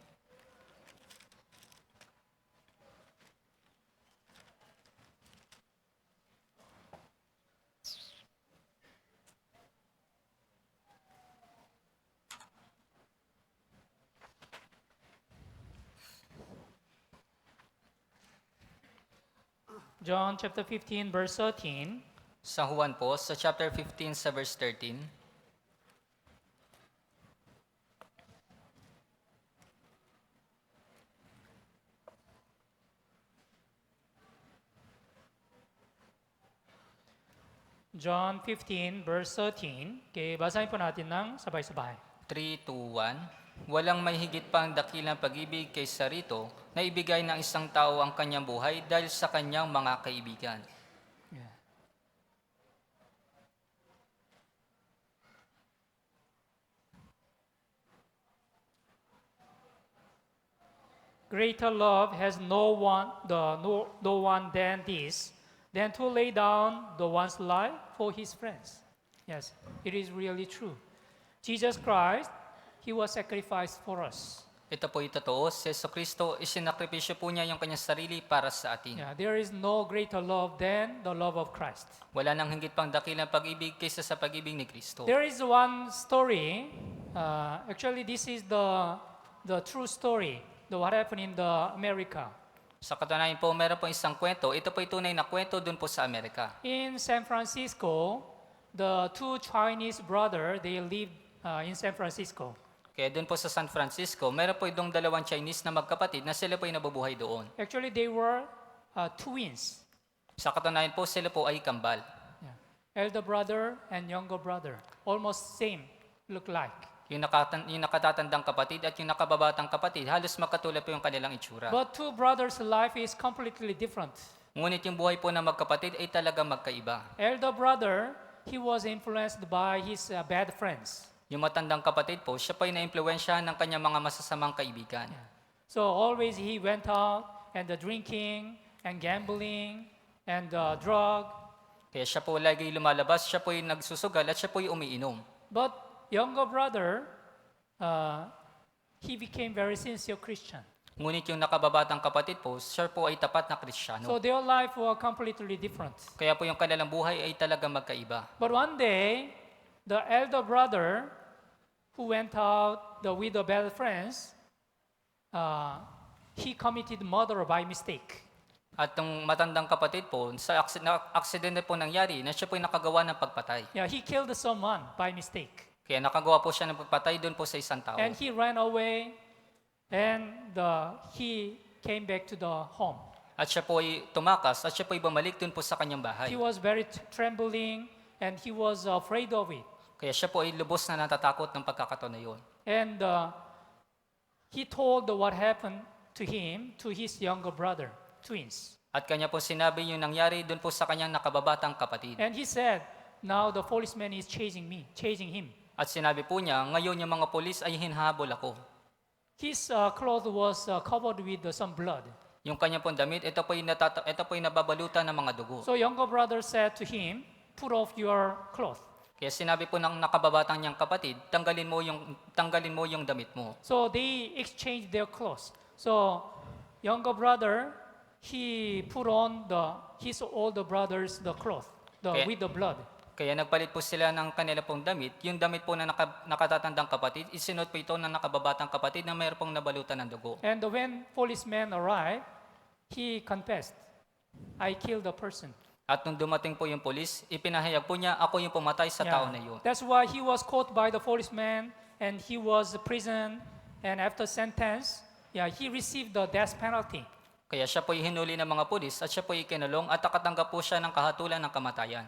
John chapter 15 verse 13. Sa Juan po, sa chapter 15 sa verse 13. John 15 verse 13. Okay, basahin po natin ng sabay-sabay. 3, 2, 1. Walang may higit pang dakilang pag-ibig kaysa rito na ibigay ng isang tao ang kanyang buhay dahil sa kanyang mga kaibigan. Yeah. Greater love has no one than this, than to lay down the one's life for his friends. Yes, it is really true. Jesus Christ, He was sacrificed for us. Ito po totoo, si Jesucristo, isinakripisyo po niya yung kanyang sarili para sa atin. Yeah, there is no greater love than the love of Christ. Wala nang higit pang dakilang pag-ibig kaysa sa pag-ibig ni Kristo. There is one story, actually this is the true story, what happened in the America. Sa katunayan po, meron po isang kwento. Ito po tunay na kwento dun po sa Amerika. In San Francisco, the two Chinese brothers, they lived in San Francisco. Kaya dun po sa San Francisco, meron po itong dalawang Chinese na magkapatid na sila po ay nabubuhay doon. Actually, they were twins. Sa katunayan po, sila po ay kambal. Yeah. Elder brother and younger brother, almost same, look like. Yung nakatatandang kapatid at yung nakababatang kapatid, halos magkatulad po yung kanilang itsura. But two brothers' life is completely different. Ngunit yung buhay po ng magkapatid ay talagang magkaiba. Elder brother, he was influenced by his bad friends. Yung matandang kapatid po, siya po ay na-impluwensya ng kanyang mga masasamang kaibigan. So always he went out and drinking and gambling and drug. Kaya siya po lagi lumalabas, siya po ay nagsusugal at siya po ay umiinom. But younger brother, he became very sincere Christian. Ngunit yung nakababatang kapatid po, siya po ay tapat na Kristiyano. So their life were completely different. Kaya po yung kanilang buhay ay talagang magkaiba. But one day, the elder brother who went out with the bad friends, he committed murder by mistake. At yung matandang kapatid po, sa aksidente po nangyari na siya po ay nakagawa ng pagpatay. Yeah, he killed someone by mistake. Kaya nakagawa po siya ng pagpatay doon po sa isang tao. And he ran away and he came back to the home. At siya po ay tumakas at siya po ay bumalik doon po sa kanyang bahay. He was very trembling and he was afraid of it. Kaya siya po ay lubos na natatakot ng pagkakataon na yun. And he told what happened to him to his younger brother, twins. At kanya po sinabi yung nangyari doon po sa kanyang nakababatang kapatid. And he said, now the policeman is chasing him. At sinabi po niya, ngayon yung mga polis ay hinahabol ako. His clothes was covered with some blood. Yung kanya pong damit, ito po ay nababalutan ng mga dugo. So younger brother said to him, put off your cloth. Kaya sinabi po ng nakababatang niyang kapatid, tanggalin mo yung damit mo. So they exchanged their clothes. So younger brother, he put on his older brother's cloth with the blood. Kaya nagpalit po sila ng kanila pong damit. Yung damit po na nakatatandang kapatid, isinot po ito ng nakababatang kapatid na mayroon pong nabalutan ng dugo. And when policeman arrived, he confessed, I killed the person. At nung dumating po yung polis, ipinahayag po niya, ako yung pumatay sa tao na yun. That's why he was caught by the policeman and he was in prison and after sentence, he received the death penalty. Kaya siya po'y hinuli ng mga pulis at siya po'y ikinulong at nakatanggap po siya ng kahatulan ng kamatayan.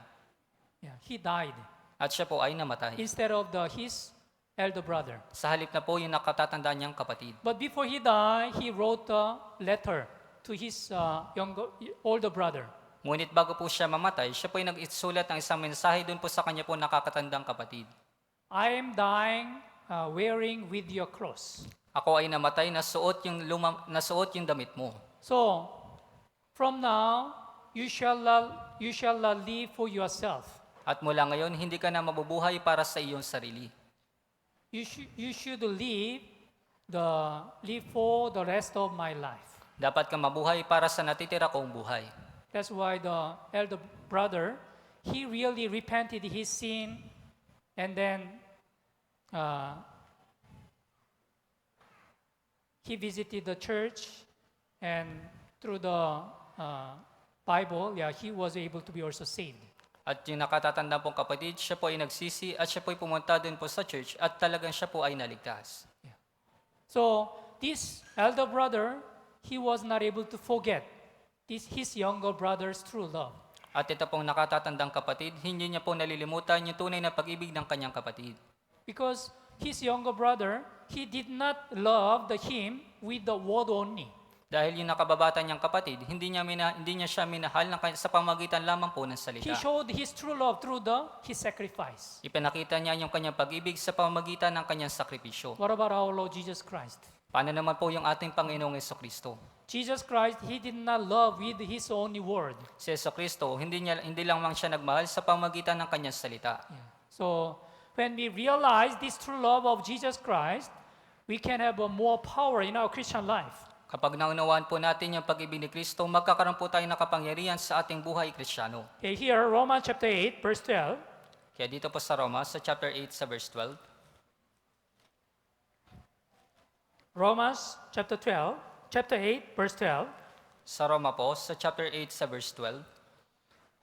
He died At siya po ay namatay. instead of his elder brother. Sa halip na po yung nakatatanda niyang kapatid. But before he died, he wrote a letter to his older brother. Ngunit bago po siya mamatay, siya po'y nag-isulat ng isang mensahe doon po sa kanya po nakakatandang kapatid. I am dying wearing with your cross. Ako ay namatay na suot yung damit mo. So, from now, you shall not live for yourself. At mula ngayon, hindi ka na mabubuhay para sa iyong sarili. You should live for the rest of my life. Dapat kang mabuhay para sa natitira kong buhay. That's why the elder brother, he really repented his sin, and then he visited the church, and through the Bible, he was able to be also saved. At yung nakatatanda pong kapatid, siya po ay nagsisi at siya po ay pumunta din po sa church at talagang siya po ay naligtas. So this elder brother, he was not able to forget his younger brother's true love. At ito pong nakatatandang kapatid, hindi niya po nalilimutan yung tunay na pag-ibig ng kanyang kapatid. Because his younger brother, he did not love him with the word only. Dahil yung nakababata niyang kapatid, hindi niya siya minahal sa pamagitan lamang po ng salita. He showed his true love through his sacrifice. Ipinakita niya yung kanyang pag-ibig sa pamagitan ng kanyang sakripisyo. What about our Lord Jesus Christ? Paano naman po yung ating Panginoong Jesucristo? Jesus Christ, he did not love with his only word. Si Jesucristo, hindi lang siya nagmahal sa pamagitan ng kanyang salita. So, when we realize this true love of Jesus Christ, we can have more power in our Christian life. Kapag naunawaan po natin yung pag-ibig ni Kristo, magkakaroon po tayo ng kapangyarihan sa ating buhay Kristiyano. Okay, here, Romans chapter 8, verse 12. Kaya dito po sa Roma, sa chapter 8, sa verse 12. Romans chapter 8, verse 12. Sa Roma po, sa chapter 8, sa verse 12.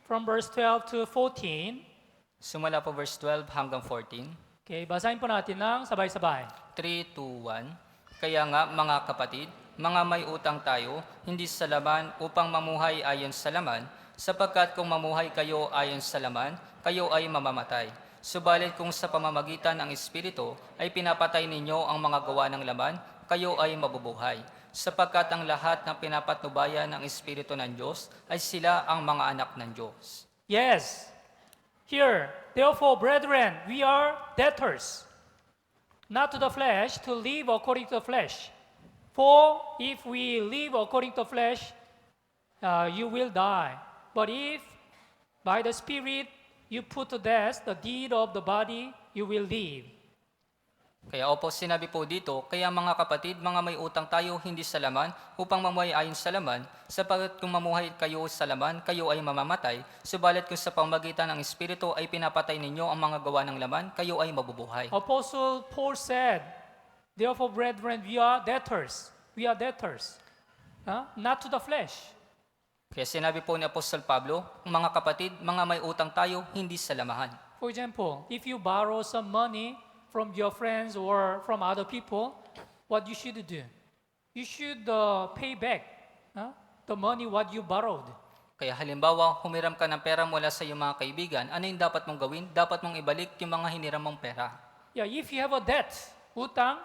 From verse 12 to 14. Sumula po verse 12 hanggang 14. Okay, basahin po natin ng sabay-sabay. 3, 2, 1. Kaya nga, mga kapatid, mga may utang tayo, hindi sa laman upang mamuhay ayon sa laman, sapagkat kung mamuhay kayo ayon sa laman, kayo ay mamamatay. Subalit kung sa pamamagitan ng Espiritu ay pinapatay ninyo ang mga gawa ng laman, kayo ay mabubuhay. Sapagkat ang lahat ng pinapatnubayan ng Espiritu ng Diyos ay sila ang mga anak ng Diyos. Yes. Here, therefore, brethren, we are debtors, not to the flesh, to live according to the flesh. For if we live according to flesh, you will die. But if by the Spirit you put to death the deed of the body, you will live. Kaya opo, sinabi po dito, kaya mga kapatid, mga may utang tayo hindi sa laman, upang mamuhay ayon sa laman, sapagkat kung mamuhay kayo sa laman, kayo ay mamamatay, subalit kung sa pamamagitan ng Espiritu ay pinapatay ninyo ang mga gawa ng laman, kayo ay mabubuhay. Apostle Paul said, therefore, brethren, we are debtors. We are debtors. Not to the flesh. Kaya sinabi po ni Apostol Pablo, mga kapatid, mga may utang tayo, hindi sa lamahan. For example, if you borrow some money from your friends or from other people, what you should do? You should pay back the money what you borrowed. Kaya halimbawa, humiram ka ng pera mula sa iyong mga kaibigan, ano yung dapat mong gawin? Dapat mong ibalik yung mga hiniram mong pera. Yeah, if you have a debt, utang,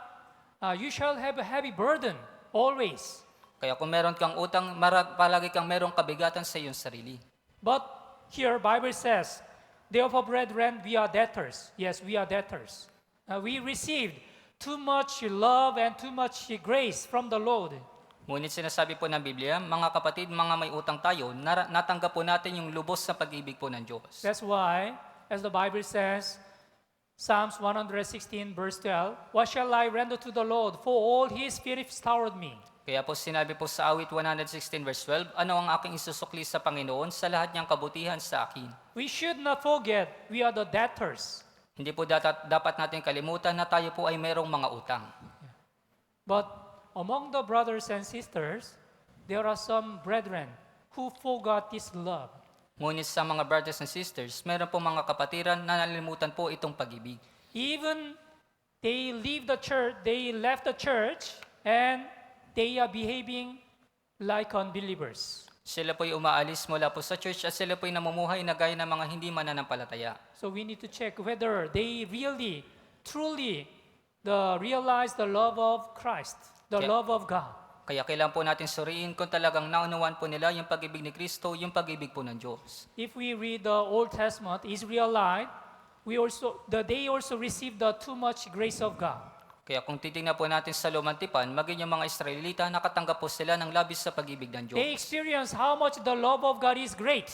you shall have a heavy burden always. Kaya kung meron kang utang, palagi kang merong kabigatan sa iyong sarili. But here, Bible says, therefore, brethren, we are debtors. Yes, we are debtors. We received too much love and too much grace from the Lord. Ngunit sinasabi po ng Biblia, mga kapatid, mga may utang tayo, natanggap po natin yung lubos na pag-ibig po ng Diyos. That's why, as the Bible says, Psalms 116 verse 12, what shall I render to the Lord for all His benefits toward me? Kaya po sinabi po sa awit 116 verse 12, ano ang aking isusukli sa Panginoon sa lahat niyang kabutihan sa akin? We should not forget we are the debtors. Hindi po dapat natin kalimutan na tayo po ay merong mga utang. But among the brothers and sisters, there are some brethren who forgot this love. Ngunit sa mga brothers and sisters, meron po mga kapatiran na nalimutan po itong pag-ibig. Even they leave the church, they left the church, and they are behaving like unbelievers. Sila po'y umaalis mula po sa church at sila po'y namumuhay na gaya ng mga hindi mananampalataya. So we need to check whether they really, truly, realize the love of Christ, the Okay. love of God. Kaya kailangan po natin suriin kung talagang naunawan po nila yung pag-ibig ni Kristo, yung pag-ibig po ng Diyos. If we read the Old Testament, Israelite, they also received the too much grace of God. Kaya kung titingnan po natin sa Lumang Tipan, maging yung mga Israelita, nakatanggap po sila ng labis sa pag-ibig ng They Diyos. experience how much the love of God is great,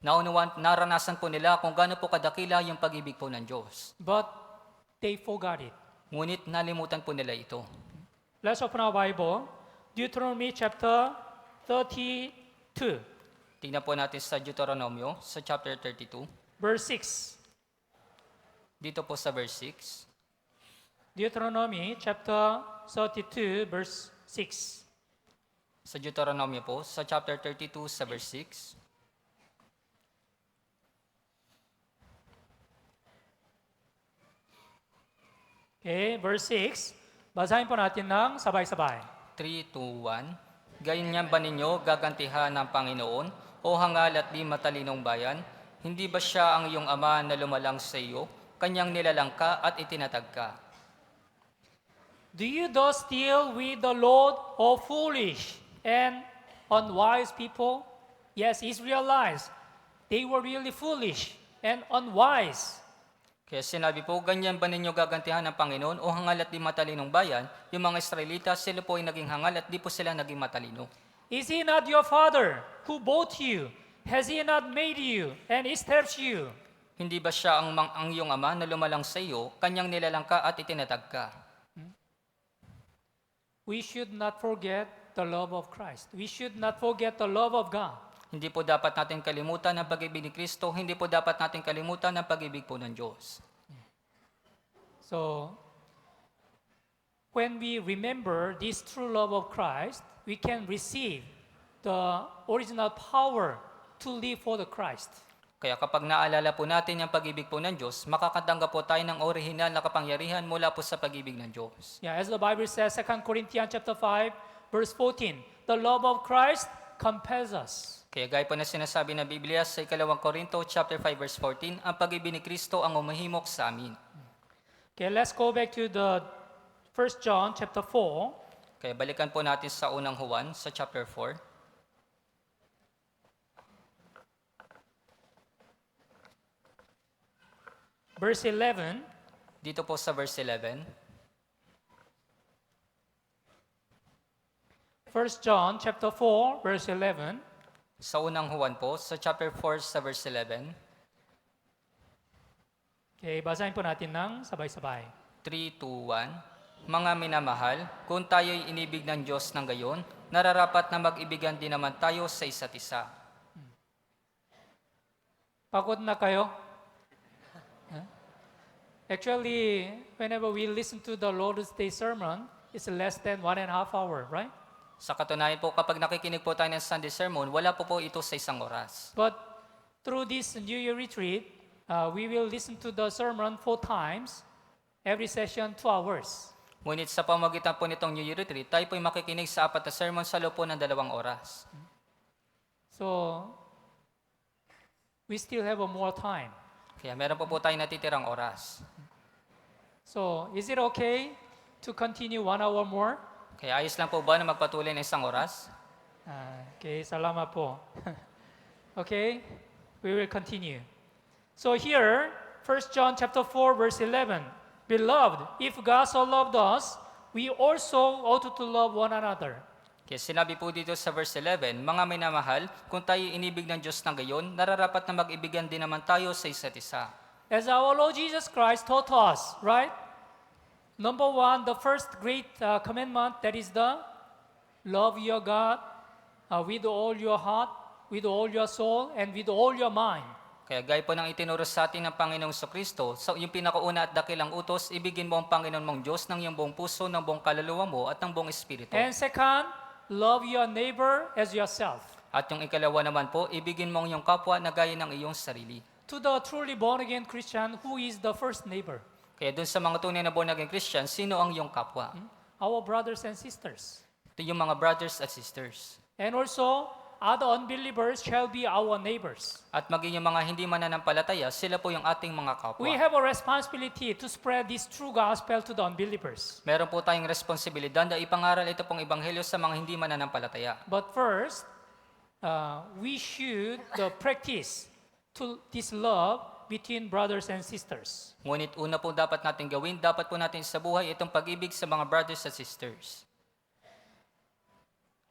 Naranasan po nila kung gaano po kadakila yung pag-ibig po ng Diyos. but they forgot it. Ngunit nalimutan po nila ito. Let's open our Bible. Deuteronomy chapter 32, Tingnan po natin sa Deuteronomio, sa chapter 32. verse 6. Dito po sa verse 6. Deuteronomy chapter 32, verse 6. Sa Deuteronomio po, sa chapter 32, sa verse 6. Okay, verse 6. Basahin po natin ng sabay-sabay. 3, 2, 1. Ganyan ba ninyo gagantihan ng Panginoon o hangal at di matalinong bayan? Hindi ba siya ang iyong ama na lumalang sa iyo, kanyang nilalang ka at itinatag ka? Do you thus deal with the Lord, O foolish and unwise people? Yes, Israelites, they were really foolish and unwise. Kaya sinabi po, ganyan ba ninyo gagantihan ng Panginoon o hangal at di matalinong bayan? Yung mga Israelita, sila po ay naging hangal at di po sila naging matalino. Is he not your father who bought you? Has he not made you and established you? Hindi ba siya ang iyong ama na lumalang sa iyo, kanyang nilalang ka at itinatag ka? We should not forget the love of Christ. We should not forget the love of God. Hindi po dapat natin kalimutan ang pag-ibig ni Kristo, hindi po dapat natin kalimutan ang pag-ibig po ng Diyos. So, when we remember this true love of Christ, we can receive the original power to live for the Christ. Kaya kapag naalala po natin ang pag-ibig po ng Diyos, makakatanggap po tayo ng orihinal na kapangyarihan mula po sa pag-ibig ng Diyos. Yeah, as the Bible says, 2 Corinthians chapter 5, verse 14, the love of Christ compels us. Kaya gaya po na sinasabi ng Biblia sa 2 Korinto chapter 5 verse 14, ang pag-ibig ni Kristo ang umahimok sa amin. Okay, let's go back to the 1 John chapter 4. Kaya balikan po natin sa unang Juan sa chapter 4. Verse 11. Dito po sa verse 11. 1 John chapter 4, verse 11. Sa unang Juan po, sa chapter 4 sa verse 11. Okay, basahin po natin ng sabay-sabay. 3, 2, 1. Mga minamahal, kung tayo'y inibig ng Diyos ng gayon, nararapat na mag-ibigan din naman tayo sa isa't isa. Pagod na kayo? Huh? Actually, whenever we listen to the Lord's Day sermon, it's less than 1.5 hours, right? Sa katunayan po, kapag nakikinig po tayo ng Sunday sermon, wala po ito sa isang oras. But through this New Year retreat, we will listen to the sermon 4 times, every session 2 hours. Ngunit sa pamagitan po nitong New Year retreat, tayo po'y makikinig sa 4 na sermon sa loob po ng 2 oras. So, we still have more time. Kaya meron po tayong natitirang oras. So, is it okay to continue 1 hour more? Kaya ayos lang po ba na magpatuloy ng 1 oras? Okay, salamat po. Okay, we will continue. So here, 1 John chapter 4, verse 11. Beloved, if God so loved us, we also ought to love one another. Kaya sinabi po dito sa verse 11, mga minamahal, kung tayo inibig ng Diyos ng gayon, nararapat na mag-ibigan din naman tayo sa isa't isa. As our Lord Jesus Christ taught us, right? Number 1, the first great commandment, that is the love your God with all your heart, with all your soul, and with all your mind. Kaya gaya po ng itinuro sa atin ng Panginoong Kristo, so yung pinakauna at dakilang utos, ibigin mo ang Panginoon mong Diyos ng iyong buong puso, ng buong kaluluwa mo, at ng buong espiritu. And second, love your neighbor as yourself. At yung ikalawa naman po, ibigin mo ang iyong kapwa na gaya ng iyong sarili. To the truly born-again Christian, who is the first neighbor? Kaya dun sa mga tunay na born again Christian, sino ang iyong kapwa? Our brothers and sisters. Ito yung mga brothers at sisters. And also, other unbelievers shall be our neighbors. At maging yung mga hindi mananampalataya, sila po yung ating mga kapwa. We have a responsibility to spread this true gospel to the unbelievers. Meron po tayong responsibilidad na ipangaral ito pong ebanghelyo sa mga hindi mananampalataya. But first, we should practice to this love between brothers and sisters. Ngunit una po dapat natin gawin, dapat po natin sa buhay itong pag-ibig sa mga brothers at sisters.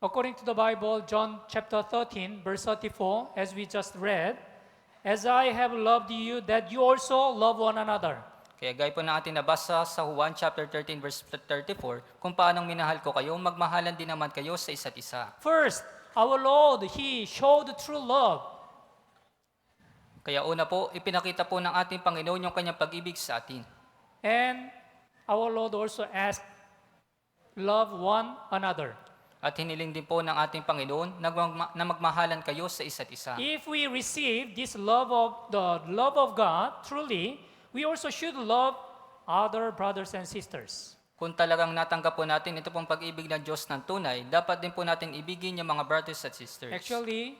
According to the Bible, John chapter 13, verse 34, as we just read, as I have loved you, that you also love one another. Kaya gaya po na ating nabasa sa Juan chapter 13, verse 34, kung paanong minahal ko kayo, magmahalan din naman kayo sa isa't isa. First, our Lord, He showed true love. Kaya una po, ipinakita po ng ating Panginoon yung kanyang pag-ibig sa atin. And our Lord also asked, love one another. At hiniling din po ng ating Panginoon na magmahalan kayo sa isa't isa. If we receive this love of God truly, we also should love other brothers and sisters. Kung talagang natanggap po natin ito pong pag-ibig ng Diyos ng tunay, dapat din po natin ibigin yung mga brothers at sisters. Actually,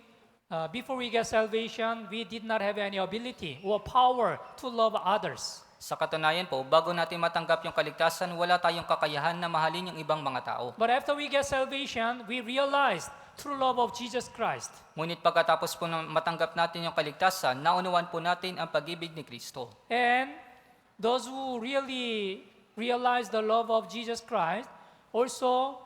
before we get salvation, we did not have any ability or power to love others. Sa katunayan po, bago natin matanggap yung kaligtasan, wala tayong kakayahan na mahalin yung ibang mga tao. But after we get salvation, we realized true love of Jesus Christ. Ngunit pagkatapos po na matanggap natin yung kaligtasan, naunuan po natin ang pag-ibig ni Kristo. And those who really realize the love of Jesus Christ, also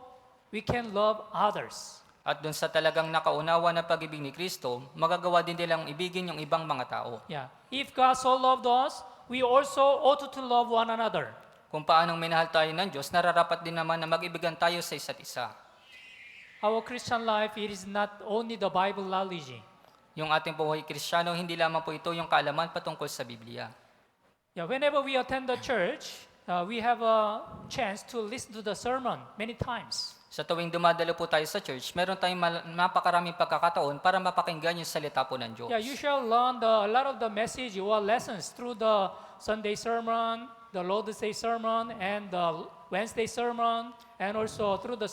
we can love others. At dun sa talagang nakaunawa ng pag-ibig ni Kristo, magagawa din nilang ibigin yung ibang mga tao. Yeah. If God so loved us, we also ought to love one another. Kung paanong minahal tayo ng Diyos, nararapat din naman na mag-ibigan tayo sa isa't isa. Our Christian life, it is not only the Bible knowledge. Yung ating buhay Kristiyano, hindi lamang po ito yung kaalaman patungkol sa Biblia. Yeah, whenever we attend the church, we have a chance to listen to the sermon many times. Sa tuwing dumadalo po tayo sa church, meron tayong napakaraming pagkakataon para mapakinggan yung salita po ng Diyos. Yeah, you shall learn a lot of the message or lessons through the Sunday sermon, the Lord's Day sermon, and the Wednesday sermon, and also through the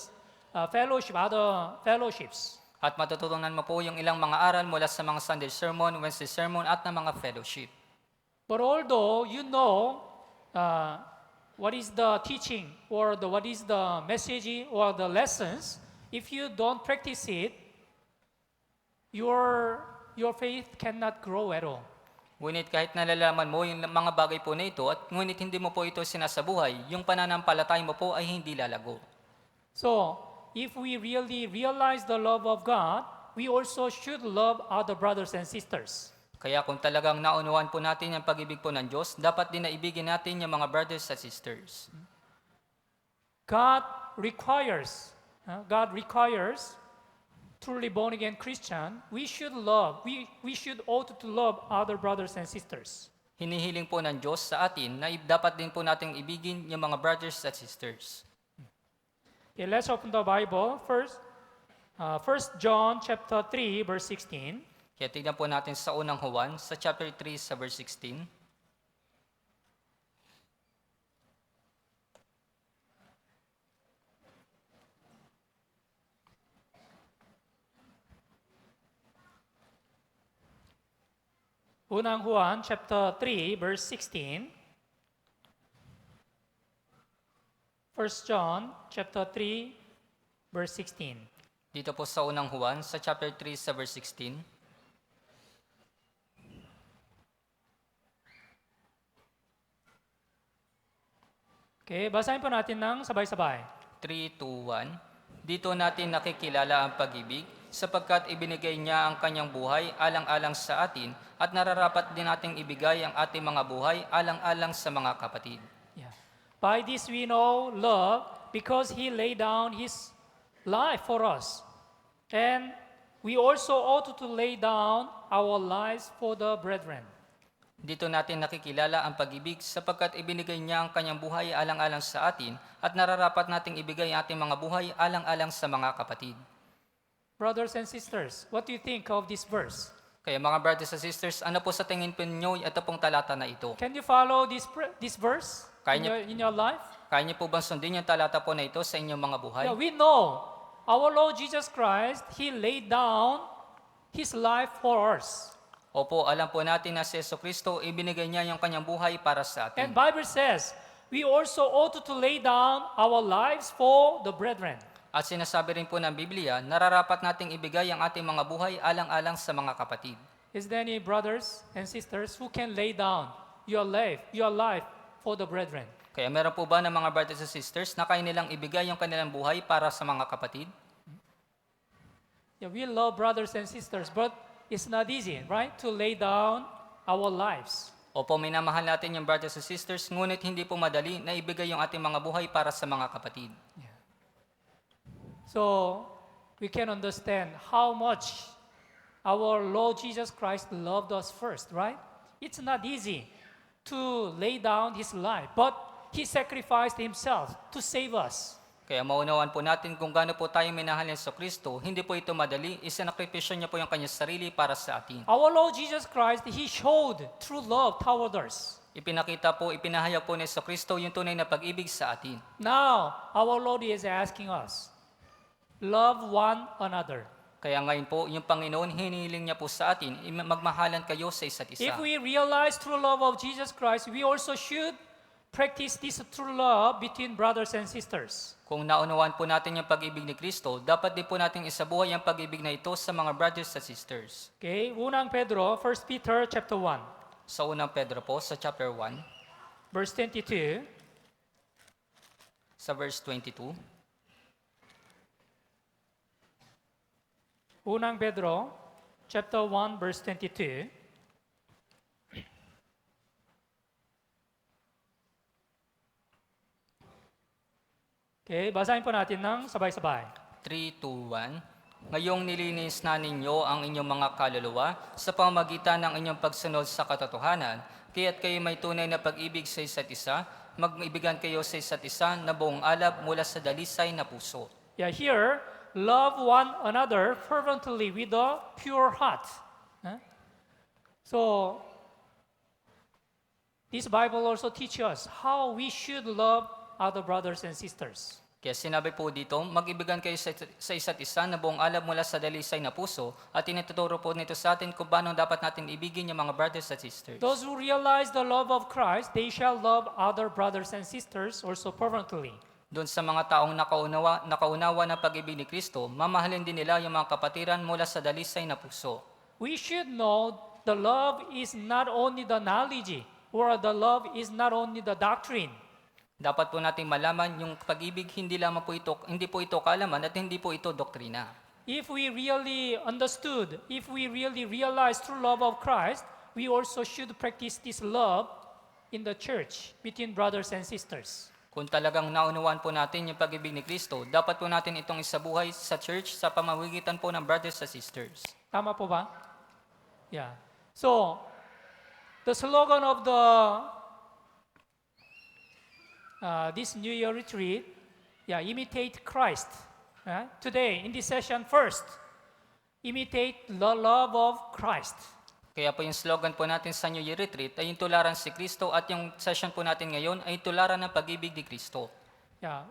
fellowship, other fellowships. At matututunan mo po yung ilang mga aral mula sa mga Sunday sermon, Wednesday sermon, at ng mga fellowship. But although you know what is the teaching or what is the message or the lessons, if you don't practice it, your faith cannot grow at all. Ngunit kahit nalalaman mo yung mga bagay po na ito at ngunit hindi mo po ito sinasabuhay, yung pananampalatay mo po ay hindi lalago. So, if we really realize the love of God, we also should love other brothers and sisters. Kaya kung talagang naunuan po natin ang pag-ibig po ng Diyos, dapat din na ibigin natin yung mga brothers at sisters. God requires truly born again Christian, we should ought to love other brothers and sisters. Hinihiling po ng Diyos sa atin na dapat din po nating ibigin yung mga brothers at sisters. Okay, let's open the Bible. First John chapter 3 verse 16. Kaya tignan po natin sa unang Juan, sa chapter 3, sa verse 16. Unang Juan chapter 3 verse 16. 1 John chapter 3 verse 16. Dito po sa unang Juan, sa chapter 3, sa verse 16. Okay, basahin po natin ng sabay-sabay. 3, 2, 1. Dito natin nakikilala ang pag-ibig sapagkat ibinigay niya ang kanyang buhay alang-alang sa atin at nararapat din nating ibigay ang ating mga buhay alang-alang sa mga kapatid. Yeah. By this we know love because He laid down His life for us. And we also ought to lay down our lives for the brethren. Dito natin nakikilala ang pag-ibig sapagkat ibinigay niya ang kanyang buhay alang-alang sa atin at nararapat nating ibigay ang ating mga buhay alang-alang sa mga kapatid. Brothers and sisters, what do you think of this verse? Kaya mga brothers and sisters, ano po sa tingin po ninyo ito pong talata na ito? Can you follow this verse Kaya in your life? Kaya niyo po bang sundin yung talata po na ito sa inyong mga buhay? Yeah, we know our Lord Jesus Christ, He laid down His life for us. Opo, alam po natin na si Jesucristo, ibinigay niya yung kanyang buhay para sa And atin. Bible says, we also ought to lay down our lives for the brethren. At sinasabi rin po ng Biblia, nararapat nating ibigay ang ating mga buhay alang-alang sa mga kapatid. Is there any brothers and sisters who can lay down your life for the brethren? Kaya meron po ba ng mga brothers and sisters na kaya nilang ibigay yung kanilang buhay para sa mga kapatid? Yeah, we love brothers and sisters, but it's not easy, right? To lay down our lives. Opo, minamahal natin yung brothers and sisters, ngunit hindi po madali na ibigay yung ating mga buhay para sa mga kapatid. So we can understand how much our Lord Jesus Christ loved us first, right? It's not easy to lay down His life, but He sacrificed Himself to save us. Kaya maunawaan po natin kung gaano po tayo minahal ni Jesucristo, hindi po ito madali, isinakripisyo niya po yung kanyang sarili para sa atin. Our Lord Jesus Christ, He showed true love toward us. Ipinahayag po ni Jesucristo yung tunay na pag-ibig sa atin. Now, our Lord is asking us, love one another. Kaya ngayon po, yung Panginoon, hinihiling niya po sa atin, magmahalan kayo sa isa't isa. If we realize true love of Jesus Christ, we also should practice this true love between brothers and sisters. Kung naunawaan po natin yung pag-ibig ni Kristo, dapat din po natin isabuhay ang pag-ibig na ito sa mga brothers at sisters. Okay, unang Pedro, 1 Peter chapter 1, Sa unang Pedro po, sa chapter 1, verse 22. sa verse 22, Unang Pedro chapter 1, verse 22. Okay, basahin po natin ng sabay-sabay. 3, 2, 1. Ngayong nilinis na ninyo ang inyong mga kaluluwa sa pamamagitan ng inyong pagsunod sa katotohanan, kaya't kayo may tunay na pag-ibig sa isa't isa, mag-ibigan kayo sa isa't isa na buong alab mula sa dalisay na puso. Yeah, here, love one another fervently with a pure heart. Huh? So, this Bible also teaches us how we should love other brothers and sisters. Kaya sinabi po dito, mag-ibigan kayo sa isa't isa na buong alab mula sa dalisay na puso at tinuturo po nito sa atin kung paano dapat natin ibigin yung mga brothers at sisters. Those who realize the love of Christ, they shall love other brothers and sisters also fervently. Doon sa mga taong nakaunawa ng pag-ibig ni Kristo, mamahalin din nila yung mga kapatiran mula sa dalisay na puso. We should know the love is not only the knowledge, or the love is not only the doctrine. Dapat po nating malaman yung pag-ibig hindi po ito kaalaman at hindi po ito doktrina. If we really understood, if we really realize true love of Christ, we also should practice this love in the church between brothers and sisters. Kung talagang naunawaan po natin yung pag-ibig ni Kristo, dapat po natin itong isabuhay sa church sa pamamagitan po ng brothers and sisters. Tama po ba? Yeah. So, the slogan of this New Year retreat, imitate Christ. Today, in this session, first, imitate the love of Christ. Kaya po yung slogan po natin sa New Year Retreat ay yung tularan si Kristo at yung session po natin ngayon ay tularan ng pag-ibig ni Kristo. Yeah.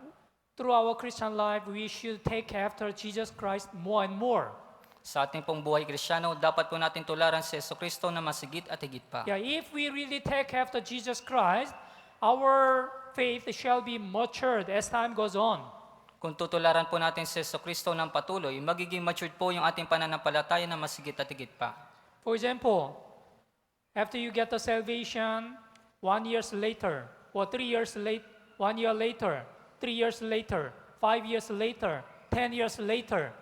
Through our Christian life, we should take after Jesus Christ more and more. Sa ating pong buhay Kristiyano, dapat po natin tularan si Jesucristo na masigit at higit pa. Yeah, if we really take after Jesus Christ, our faith shall be matured as time goes on. Kung tutularan po natin si Jesucristo ng patuloy, magiging matured po yung ating pananampalataya na masigit at higit pa. For example, after you get the salvation, 1 year later, or 3 years late, 1 year later, 3 years later, 5 years later, 10 years later,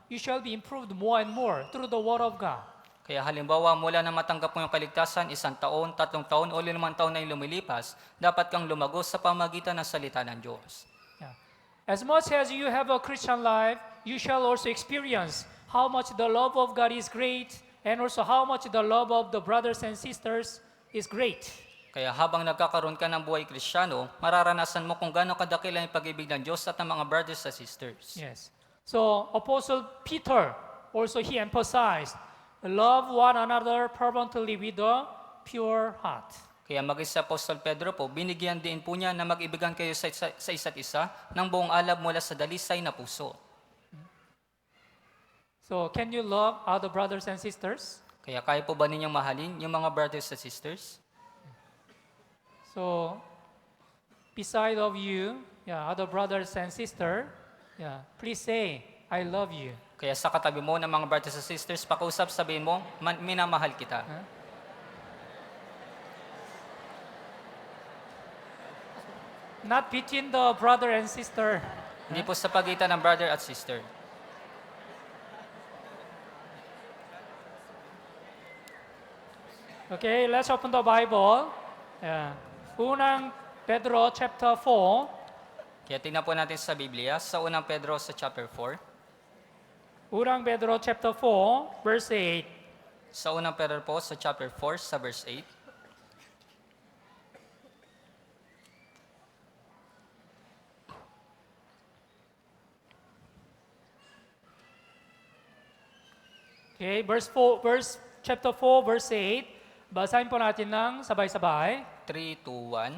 you shall be improved more and more through the Word of God. Kaya halimbawa, mula na matanggap mo yung kaligtasan, 1 taon, 3 taon, o 5 taon na yung lumilipas, dapat kang lumago sa pamagitan ng salita ng Diyos. Yeah. As much as you have a Christian life, you shall also experience how much the love of God is great, and also how much the love of the brothers and sisters is great. Kaya habang nagkakaroon ka ng buhay Kristiyano, mararanasan mo kung gaano kadakila yung pag-ibig ng Diyos at ng mga brothers and sisters. Yes. So Apostle Peter also he emphasized love one another fervently with a pure heart. Kaya maging sa Apostol Pedro po, binigyan din po niya na mag-ibigan kayo sa isa't isa ng buong alab mula sa dalisay na puso. So can you love other brothers and sisters? Kaya kaya po ba ninyong mahalin yung mga brothers and sisters? So beside of you, other brothers and sister, please say, I love you. Kaya sa katabi mo ng mga brothers and sisters, pakiusap, sabihin mo, minamahal kita. Not between the brother and sister. Hindi po sa pagitan ng brother at sister. Okay, let's open the Bible. Unang Pedro chapter 4. Kaya tingnan po natin sa Biblia, sa unang Pedro sa chapter 4. Unang Pedro chapter 4, verse 8. Sa unang Pedro po sa chapter 4 sa verse 8. Okay, chapter 4, verse 8. Basahin po natin ng sabay-sabay. 3, 2, 1.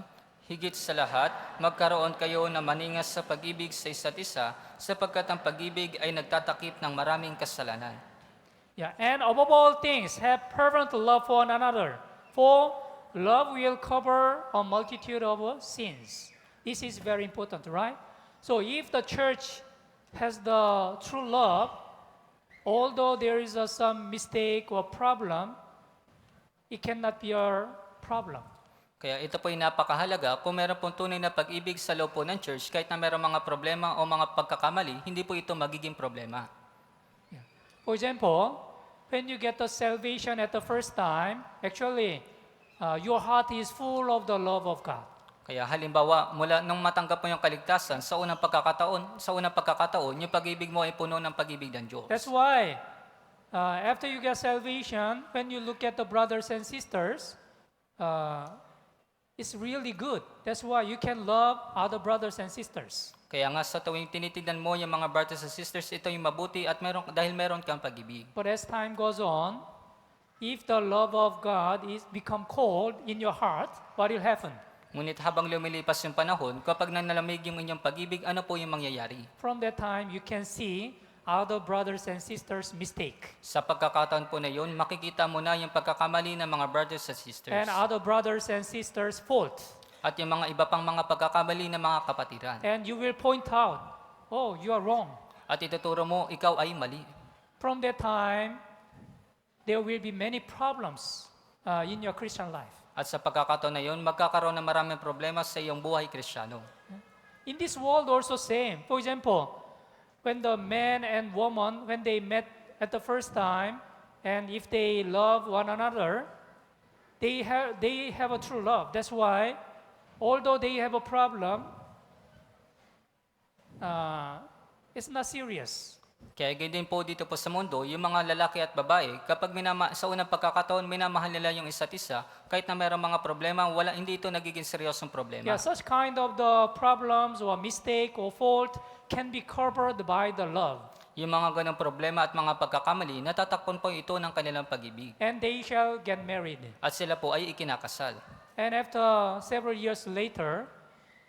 Higit sa lahat, magkaroon kayo na maningas sa pag-ibig sa isa't isa, sapagkat ang pag-ibig ay nagtatakip ng maraming kasalanan. And above all things, have fervent love for one another, for love will cover a multitude of sins. This is very important, right? So if the church has the true love, although there is some mistake or problem, it cannot be a problem. Kaya ito po ay napakahalaga. Kung meron pong tunay na pag-ibig sa loob po ng church, kahit na meron mga problema o mga pagkakamali, hindi po ito magiging problema. For example, when you get the salvation at the first time, actually, your heart is full of the love of God. Kaya halimbawa, mula nung matanggap mo yung kaligtasan, sa unang pagkakataon, yung pag-ibig mo ay puno ng pag-ibig ng Diyos. That's why, after you get salvation, when you look at the brothers and sisters, it's really good. That's why you can love other brothers and sisters. Kaya nga sa tuwing tinitignan mo yung mga brothers and sisters, ito yung mabuti at dahil meron kang pag-ibig. But as time goes on, if the love of God is become cold in your heart, what will happen? Ngunit habang lumilipas yung panahon, kapag nanalamig yung inyong pag-ibig, ano po yung mangyayari? From that time, you can see other brothers and sisters' mistake. Sa pagkakataon po na yun, makikita mo na yung pagkakamali ng mga brothers and sisters. And other brothers and sisters' fault. At yung mga iba pang mga pagkakamali ng mga kapatiran. And you will point out, oh, you are wrong. At ituturo mo, ikaw ay mali. From that time, there will be many problems in your Christian life. At sa pagkakataon na yun, magkakaroon ng maraming problema sa iyong buhay Kristiyano. In this world also same. For example, when the man and woman, when they met at the first time, and if they love one another, they have a true love. That's why, although they have a problem, it's not serious. Kaya ganyan din po dito po sa mundo, yung mga lalaki at babae, kapag sa unang pagkakataon, minamahal nila yung isa't isa, kahit na mayroong mga problema, hindi ito nagiging seryosong problema. Yeah, such kind of the problems or mistake or fault can be covered by the love. Yung mga ganong problema at mga pagkakamali, natatakpan po ito ng kanilang pag-ibig. And they shall get married. At sila po ay ikinakasal. And after several years later,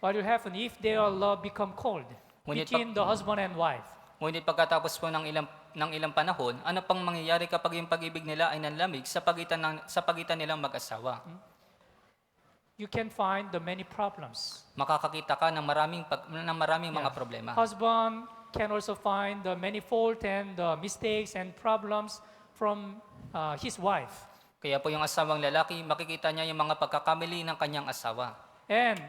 what will happen if their love become cold between the husband and wife? Ngunit pagkatapos po ng ilang panahon, ano pang mangyayari kapag yung pag-ibig nila ay nanlamig sa pagitan nilang mag-asawa? You can find the many problems. Makakakita ka ng maraming mga problema. Husband can also find the many fault and the mistakes and problems from his wife. Kaya po yung asawang lalaki, makikita niya yung mga pagkakamali ng kanyang asawa. And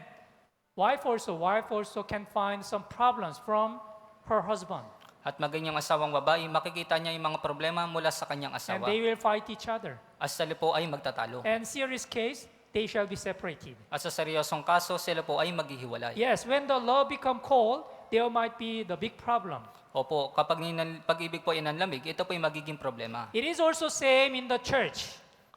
wife also can find some problems from her husband. At maging yung asawang babae, makikita niya yung mga problema mula sa kanyang And asawa. they will fight each other. At sila po ay magtatalo. And serious case, they shall be separated. At sa seryosong kaso, sila po ay maghihiwalay. Yes, when the love become cold, there might be the big problem. Opo, kapag pag-ibig po ay nanlamig, ito po ay magiging problema. It is also same in the church.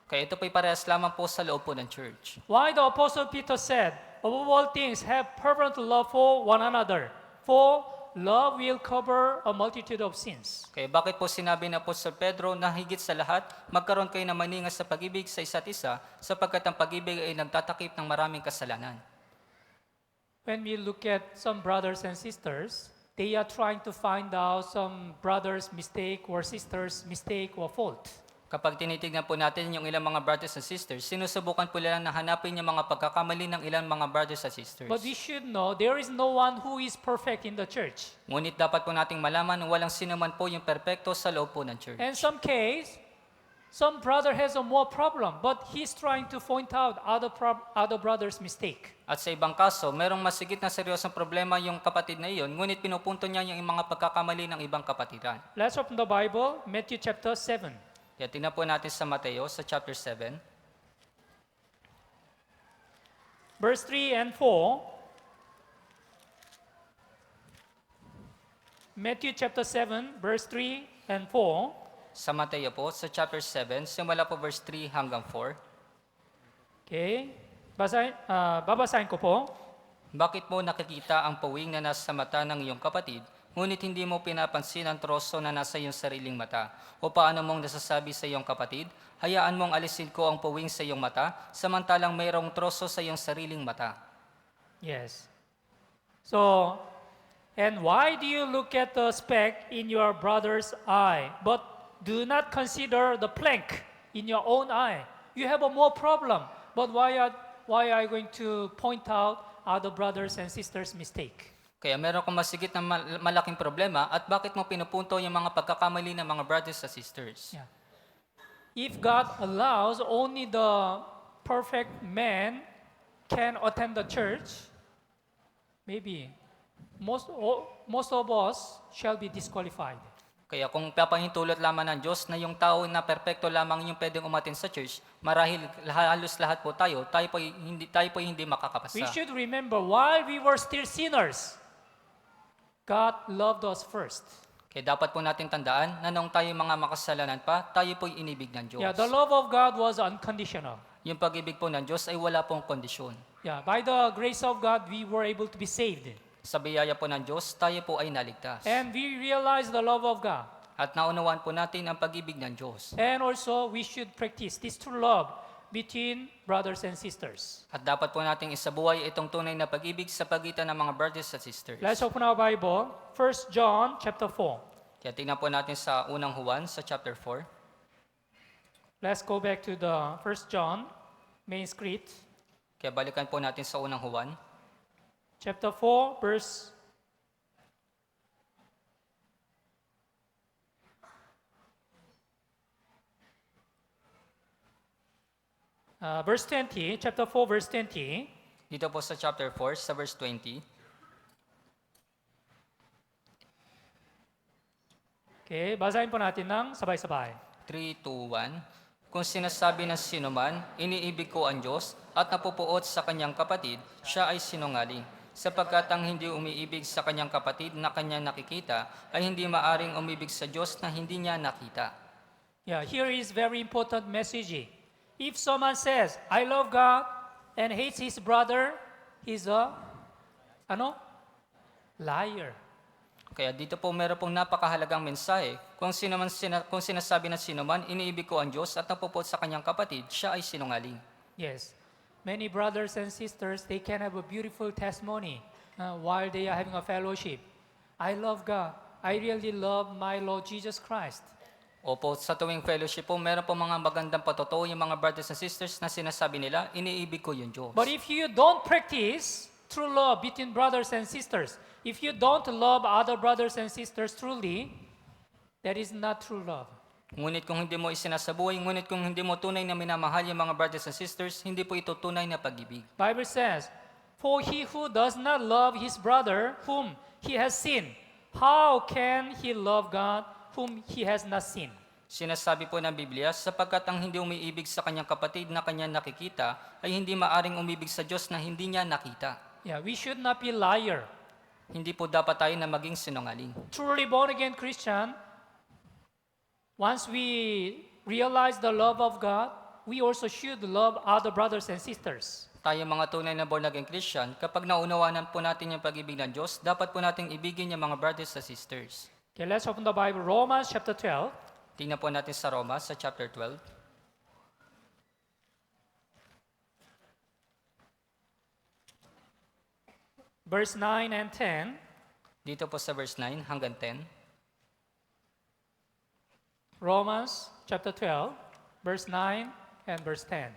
Kaya ito po ay parehas lamang po sa loob po ng church. Why the Apostle Peter said, above all things, have fervent love for one another. For love will cover a multitude of sins. Kaya bakit po sinabi na po sa Pedro na higit sa lahat, magkaroon kayo ng maningas sa pag-ibig sa isa't isa, sapagkat ang pag-ibig ay nagtatakip ng maraming kasalanan. When we look at some brothers and sisters, they are trying to find out some brother's mistake or sister's mistake or fault. Kapag tinitignan po natin yung ilang mga brothers and sisters, sinusubukan po nila na hanapin yung mga pagkakamali ng ilang mga brothers and sisters. But we should know there is no one who is perfect in the church. Ngunit dapat po nating malaman na walang sinuman po yung perpekto sa loob po ng church. And some case, some brother has a more problem, but he's trying to point out other brother's mistake. At sa ibang kaso, merong masigit na seryosong problema yung kapatid na iyon, ngunit pinupunto niya yung mga pagkakamali ng ibang kapatiran. Let's open the Bible, Matthew chapter 7. Kaya tingnan po natin sa Mateo, sa chapter 7. Verse 3 and 4. Matthew chapter 7, verse 3 and 4. Sa Mateo po, sa chapter 7, simula po verse 3 hanggang 4. Okay. Babasahin ko po. Bakit mo nakikita ang pawing na nasa mata ng iyong kapatid, ngunit hindi mo pinapansin ang troso na nasa iyong sariling mata? O paano mong nasasabi sa iyong kapatid, hayaan mong alisin ko ang pawing sa iyong mata, samantalang mayroong troso sa iyong sariling mata? Yes. So, and why do you look at the speck in your brother's eye, but do not consider the plank in your own eye? You have a more problem, but why are you going to point out other brothers and sisters' mistake? Kaya meron kang masigit na malaking problema at bakit mo pinupunto yung mga pagkakamali ng mga brothers and sisters? Yeah. If God allows only the perfect man can attend the church, maybe most of us shall be disqualified. Kaya kung papahintulot lamang ng Diyos na yung tao na perpekto lamang yung pwedeng umatin sa church, marahil halos lahat po tayo po hindi makakapasa. We should remember while we were still sinners, God loved us first. Kaya dapat po natin tandaan na nung tayo mga makasalanan pa, tayo po'y inibig ng Diyos. Yeah, the love of God was unconditional. Yung pag-ibig po ng Diyos ay wala pong kondisyon. Yeah, by the grace of God, we were able to be saved. Sa biyaya po ng Diyos, tayo po ay naligtas. And we realize the love of God. At naunawaan po natin ang pag-ibig ng Diyos. And also, we should practice this true love between brothers and sisters. At dapat po nating isabuhay itong tunay na pag-ibig sa pagitan ng mga brothers at sisters. Let's open our Bible, 1 John chapter 4. Kaya tingnan po natin sa unang Juan, sa chapter 4. Let's go back to the 1 John main script. Kaya balikan po natin sa unang Juan. Chapter 4, verse 20, chapter 4, verse 20. Dito po sa chapter 4, sa verse 20. Okay, basahin po natin ng sabay-sabay. 3, 2, 1. Kung sinasabi ng sinuman, iniibig ko ang Diyos at napupuot sa kanyang kapatid, siya ay sinungaling. Sapagkat ang hindi umiibig sa kanyang kapatid na kanyang nakikita, ay hindi maaring umibig sa Diyos na hindi niya nakita. Yeah, here is very important message. If someone says, I love God and hates his brother, he's a liar. Kaya dito po meron pong napakahalagang mensahe. Kung sinasabi ng sinuman, iniibig ko ang Diyos at napupuot sa kanyang kapatid, siya ay sinungaling. Yes. Many brothers and sisters, they can have a beautiful testimony while they are having a fellowship. I love God. I really love my Lord Jesus Christ. Opo, sa tuwing fellowship po, meron po mga magandang patotoo yung mga brothers and sisters na sinasabi nila, iniibig ko yung Diyos. But if you don't practice true love between brothers and sisters, if you don't love other brothers and sisters truly, that is not true love. Ngunit kung hindi mo isinasabuhay, ngunit kung hindi mo tunay na minamahal yung mga brothers and sisters, hindi po ito tunay na pag-ibig. Bible says, for he who does not love his brother whom he has seen, how can he love God whom he has not seen? Sinasabi po ng Biblia, sapagkat ang hindi umiibig sa kanyang kapatid na kanyang nakikita, ay hindi maaring umibig sa Diyos na hindi niya nakita. Yeah, we should not be liar. Hindi po dapat tayo na maging sinungaling. Truly born again Christian, once we realize the love of God, we also should love other brothers and sisters. Tayo mga tunay na born again Christian, kapag naunawanan po natin yung pag-ibig ng Diyos, dapat po nating ibigin yung mga brothers at sisters. Okay, let's open the Bible, Romans chapter 12. Tingnan po natin sa Roma, sa chapter 12. Verse 9 and 10. Dito po sa verse 9 hanggang 10. Romans chapter 12, verse 9 and verse 10.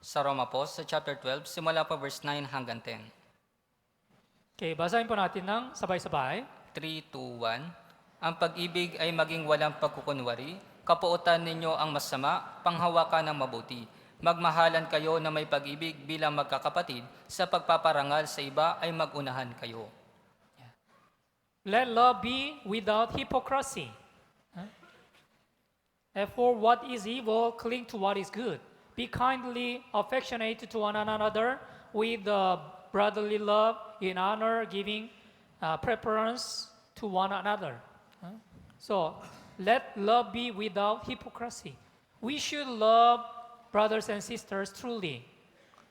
Sa Roma po, sa chapter 12, simula po verse 9 hanggang 10. Okay, basahin po natin ng sabay-sabay. 3, 2, 1. Ang pag-ibig ay maging walang pagkukunwari, kapuotan ninyo ang masama, panghawakan ng mabuti. Magmahalan kayo na may pag-ibig bilang magkakapatid, sa pagpaparangal sa iba ay magunahan kayo. Let love be without hypocrisy. And for what is evil, cling to what is good. Be kindly affectionate to one another with brotherly love, in honor, giving preference to one another. So, let love be without hypocrisy. We should love brothers and sisters truly.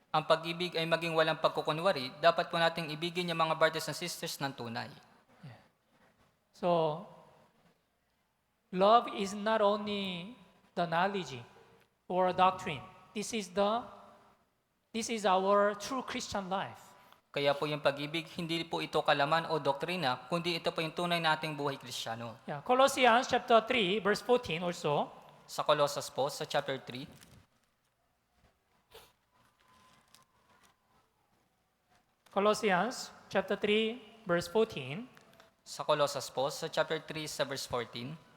Ang pag-ibig ay maging walang pagkukunwari, dapat po nating ibigin yung mga brothers and sisters ng tunay. So, love is not only the knowledge or doctrine. This is our true Christian life. Kaya po yung pag-ibig, hindi po ito kalaman o doktrina, kundi ito po yung tunay nating buhay Kristiyano. Yeah, Colossians chapter 3, verse 14 also. Sa Colossus po, sa chapter 3, Colossians chapter 3, verse 14. sa Colossus po, sa chapter 3, sa verse 14,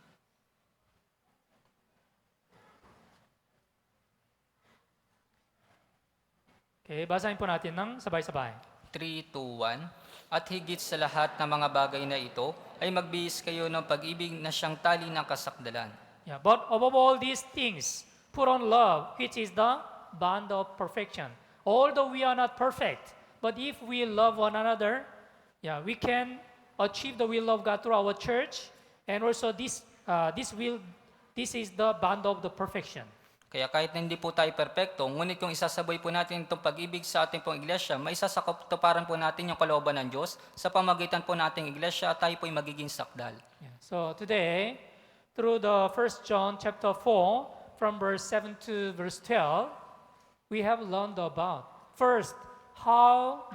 Okay, basahin po natin ng sabay-sabay. 3, 2, 1. At higit sa lahat ng mga bagay na ito, ay magbihis kayo ng pag-ibig na siyang tali ng kasakdalan. Yeah, but above all these things, put on love, which is the bond of perfection. Although we are not perfect, but if we love one another, we can achieve the will of God through our church, and also this is the bond of the perfection. Kaya kahit na hindi po tayo perpekto, ngunit kung isasabay po natin itong pag-ibig sa ating pong iglesia, maisasakatuparan po natin yung kalooban ng Diyos sa pamagitan po nating iglesia at tayo po'y magiging sakdal. Yeah. So today, through the 1 John chapter 4, from verse 7 to verse 12, we have learned about, first, how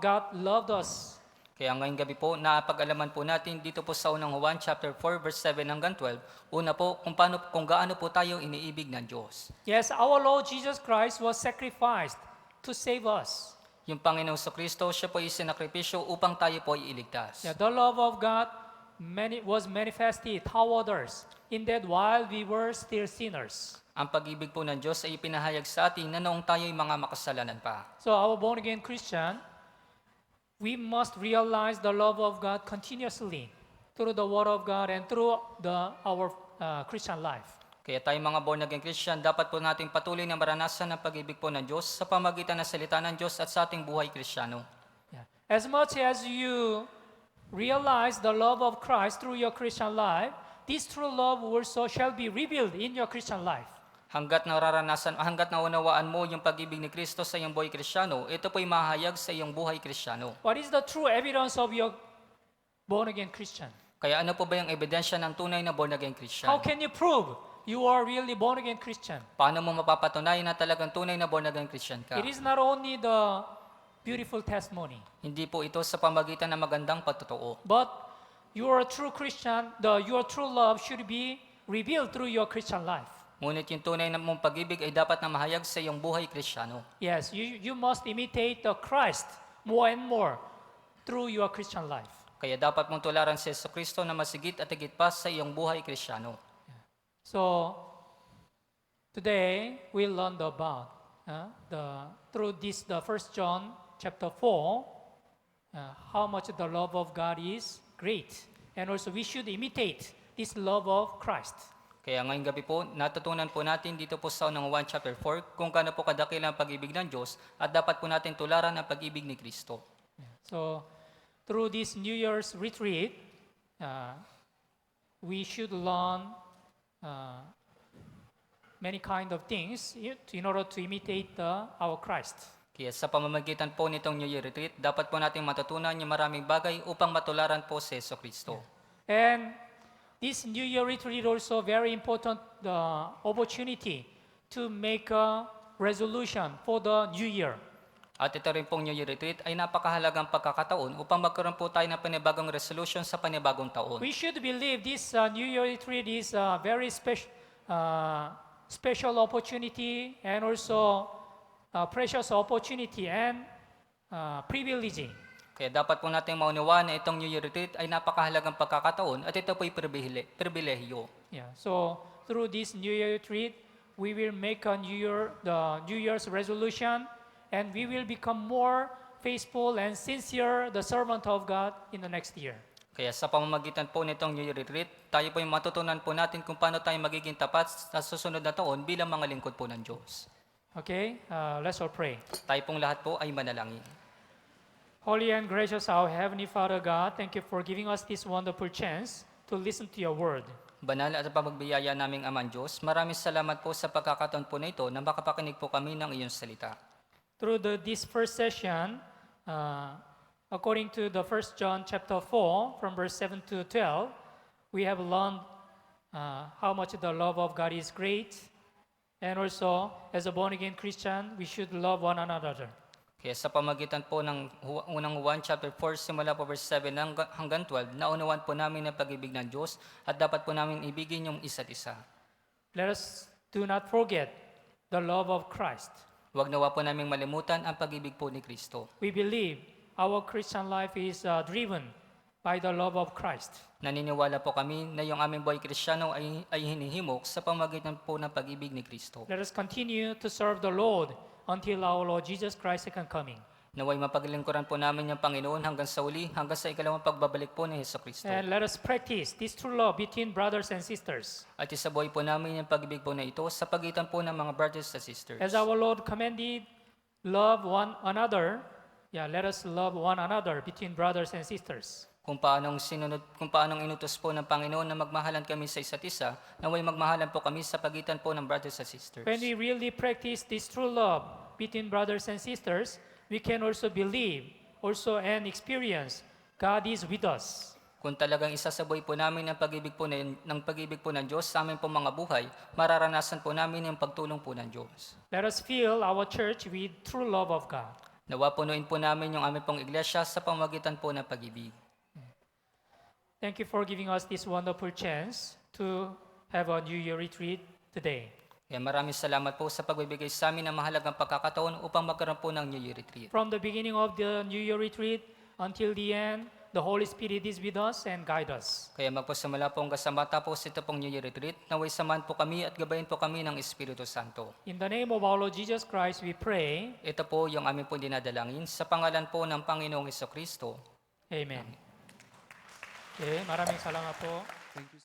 God loved us. Kaya ngayong gabi po, napag-alaman po natin dito po sa unang Juan chapter 4 verse 7 hanggang 12. Una po, kung gaano po tayo iniibig ng Diyos. Yes, our Lord Jesus Christ was sacrificed to save us. Yung Panginoong Kristo, siya po isinakripisyo upang tayo po ay iligtas. Yeah, the love of God was manifested toward us in that while we were still sinners. Ang pag-ibig po ng Diyos ay ipinahayag sa atin na noong tayo ay mga makasalanan pa. So our born-again Christian, we must realize the love of God continuously through the Word of God and through our Christian life. Kaya tayong mga born-again Christian, dapat po nating patuloy na maranasan ang pag-ibig po ng Diyos sa pamagitan ng salita ng Diyos at sa ating buhay Kristiyano. Yeah. As much as you realize the love of Christ through your Christian life, this true love also shall be revealed in your Christian life. Hanggat naunawaan mo yung pag-ibig ni Kristo sa iyong buhay Kristiyano, ito po'y mahayag sa iyong buhay Kristiyano. What is the true evidence of your born-again Christian? Kaya ano po ba yung ebidensya ng tunay na born-again Christian? How can you prove you are really born-again Christian? Paano mo mapapatunayan na talagang tunay na born-again Christian ka? It is not only the beautiful testimony, Hindi po ito sa pamagitan ng magandang pagtotoo. but your true Christian, your true love should be revealed through your Christian life. Ngunit yung tunay na mong pag-ibig ay dapat na mahayag sa iyong buhay Kristiyano. Yes, you must imitate the Christ more and more through your Christian life. Kaya dapat mong tularan si Kristo na masigit at higit pa sa iyong buhay Kristiyano. So, today we learned about through this the 1 John chapter 4 how much the love of God is great, and also we should imitate this love of Christ. Kaya ngayong gabi po, natutunan po natin dito po sa unang 1 chapter 4 kung gaano po kadakil ang pag-ibig ng Diyos at dapat po natin tularan ang pag-ibig ni Kristo. So, through this New Year's retreat, we should learn many kind of things in order to imitate our Christ. Kaya sa pamamagitan po nitong New Year Retreat, dapat po nating matutunan yung maraming bagay upang matularan po si Jesucristo. And this New Year retreat also very important opportunity to make a resolution for the new year. At ito rin pong New Year Retreat ay napakahalagang pagkakataon upang magkaroon po tayo ng panibagong resolution sa panibagong taon. We should believe this New Year retreat is a very special opportunity and also precious opportunity and privilege. Kaya dapat po nating maunawaan na itong New Year Retreat ay napakahalagang pagkakataon at ito po ay pribilehyo. Yeah. So through this New Year retreat, we will make the New Year's resolution, and we will become more faithful and sincere the servant of God in the next year. Kaya sa pamamagitan po nitong New Year Retreat, tayo po ay matutunan po natin kung paano tayo magiging tapat sa susunod na taon bilang mga lingkod po ng Diyos. Okay, let's all pray. Tayo pong lahat po ay manalangin. Holy and gracious our Heavenly Father God, thank you for giving us this wonderful chance to listen to your word. Banal at pagbibiyaya naming Amang Diyos, maraming salamat po sa pagkakataon po na ito na makapakinig po kami ng iyong salita. Through this first session, according to the 1 John chapter 4, from verse 7 to 12, we have learned how much the love of God is great, and also, as a born-again Christian, we should love one another. Kaya sa pamagitan po ng unang Juan chapter 4, simula po verse 7 hanggang 12, naunawan po namin ang pag-ibig ng Diyos at dapat po namin ibigin yung isa't isa. Let us do not forget the love of Christ. Huwag nawa po namin malimutan ang pag-ibig po ni Kristo. We believe our Christian life is driven by the love of Christ. Naniniwala po kami na yung aming buhay Kristiyano ay hinihimok sa pamagitan po ng pag-ibig ni Kristo. Let us continue to serve the Lord until our Lord Jesus Christ's second coming. Naway mapaglingkuran po namin yung Panginoon hanggang sa uli, hanggang sa ikalawang pagbabalik po ni Jesucristo. And let us practice this true love between brothers and sisters. At isabuhay po namin yung pag-ibig po na ito sa pagitan po ng mga brothers and sisters. As our Lord commanded, love one another. Let us love one another between brothers and sisters. Kung paanong inutos po ng Panginoon na magmahalan kami sa isa't isa, naway magmahalan po kami sa pagitan po ng brothers and sisters. When we really practice this true love between brothers and sisters, we can also believe, and experience God is with us. Kung talagang isasaboy po namin ng pag-ibig po ng Diyos sa aming pong mga buhay, mararanasan po namin yung pagtulong po ng Diyos. Let us fill our church with true love of God. Nawa punuin po namin yung aming pong iglesia sa pamamagitan po ng pag-ibig. Thank you for giving us this wonderful chance to have a New Year retreat today. Kaya maraming salamat po sa pagbibigay sa amin ng mahalagang pagkakataon upang magkaroon po ng New Year Retreat. From the beginning of the New Year retreat until the end, the Holy Spirit is with us and guide us. Kaya magpasimula po hanggang sa matapos ito pong New Year Retreat, naway samahan po kami at gabayin po kami ng Espiritu Santo. In the name of our Lord Jesus Christ, we pray. Ito po yung aming pong dinadalangin sa pangalan po ng Panginoong Jesucristo. Amen. Okay, maraming salamat po.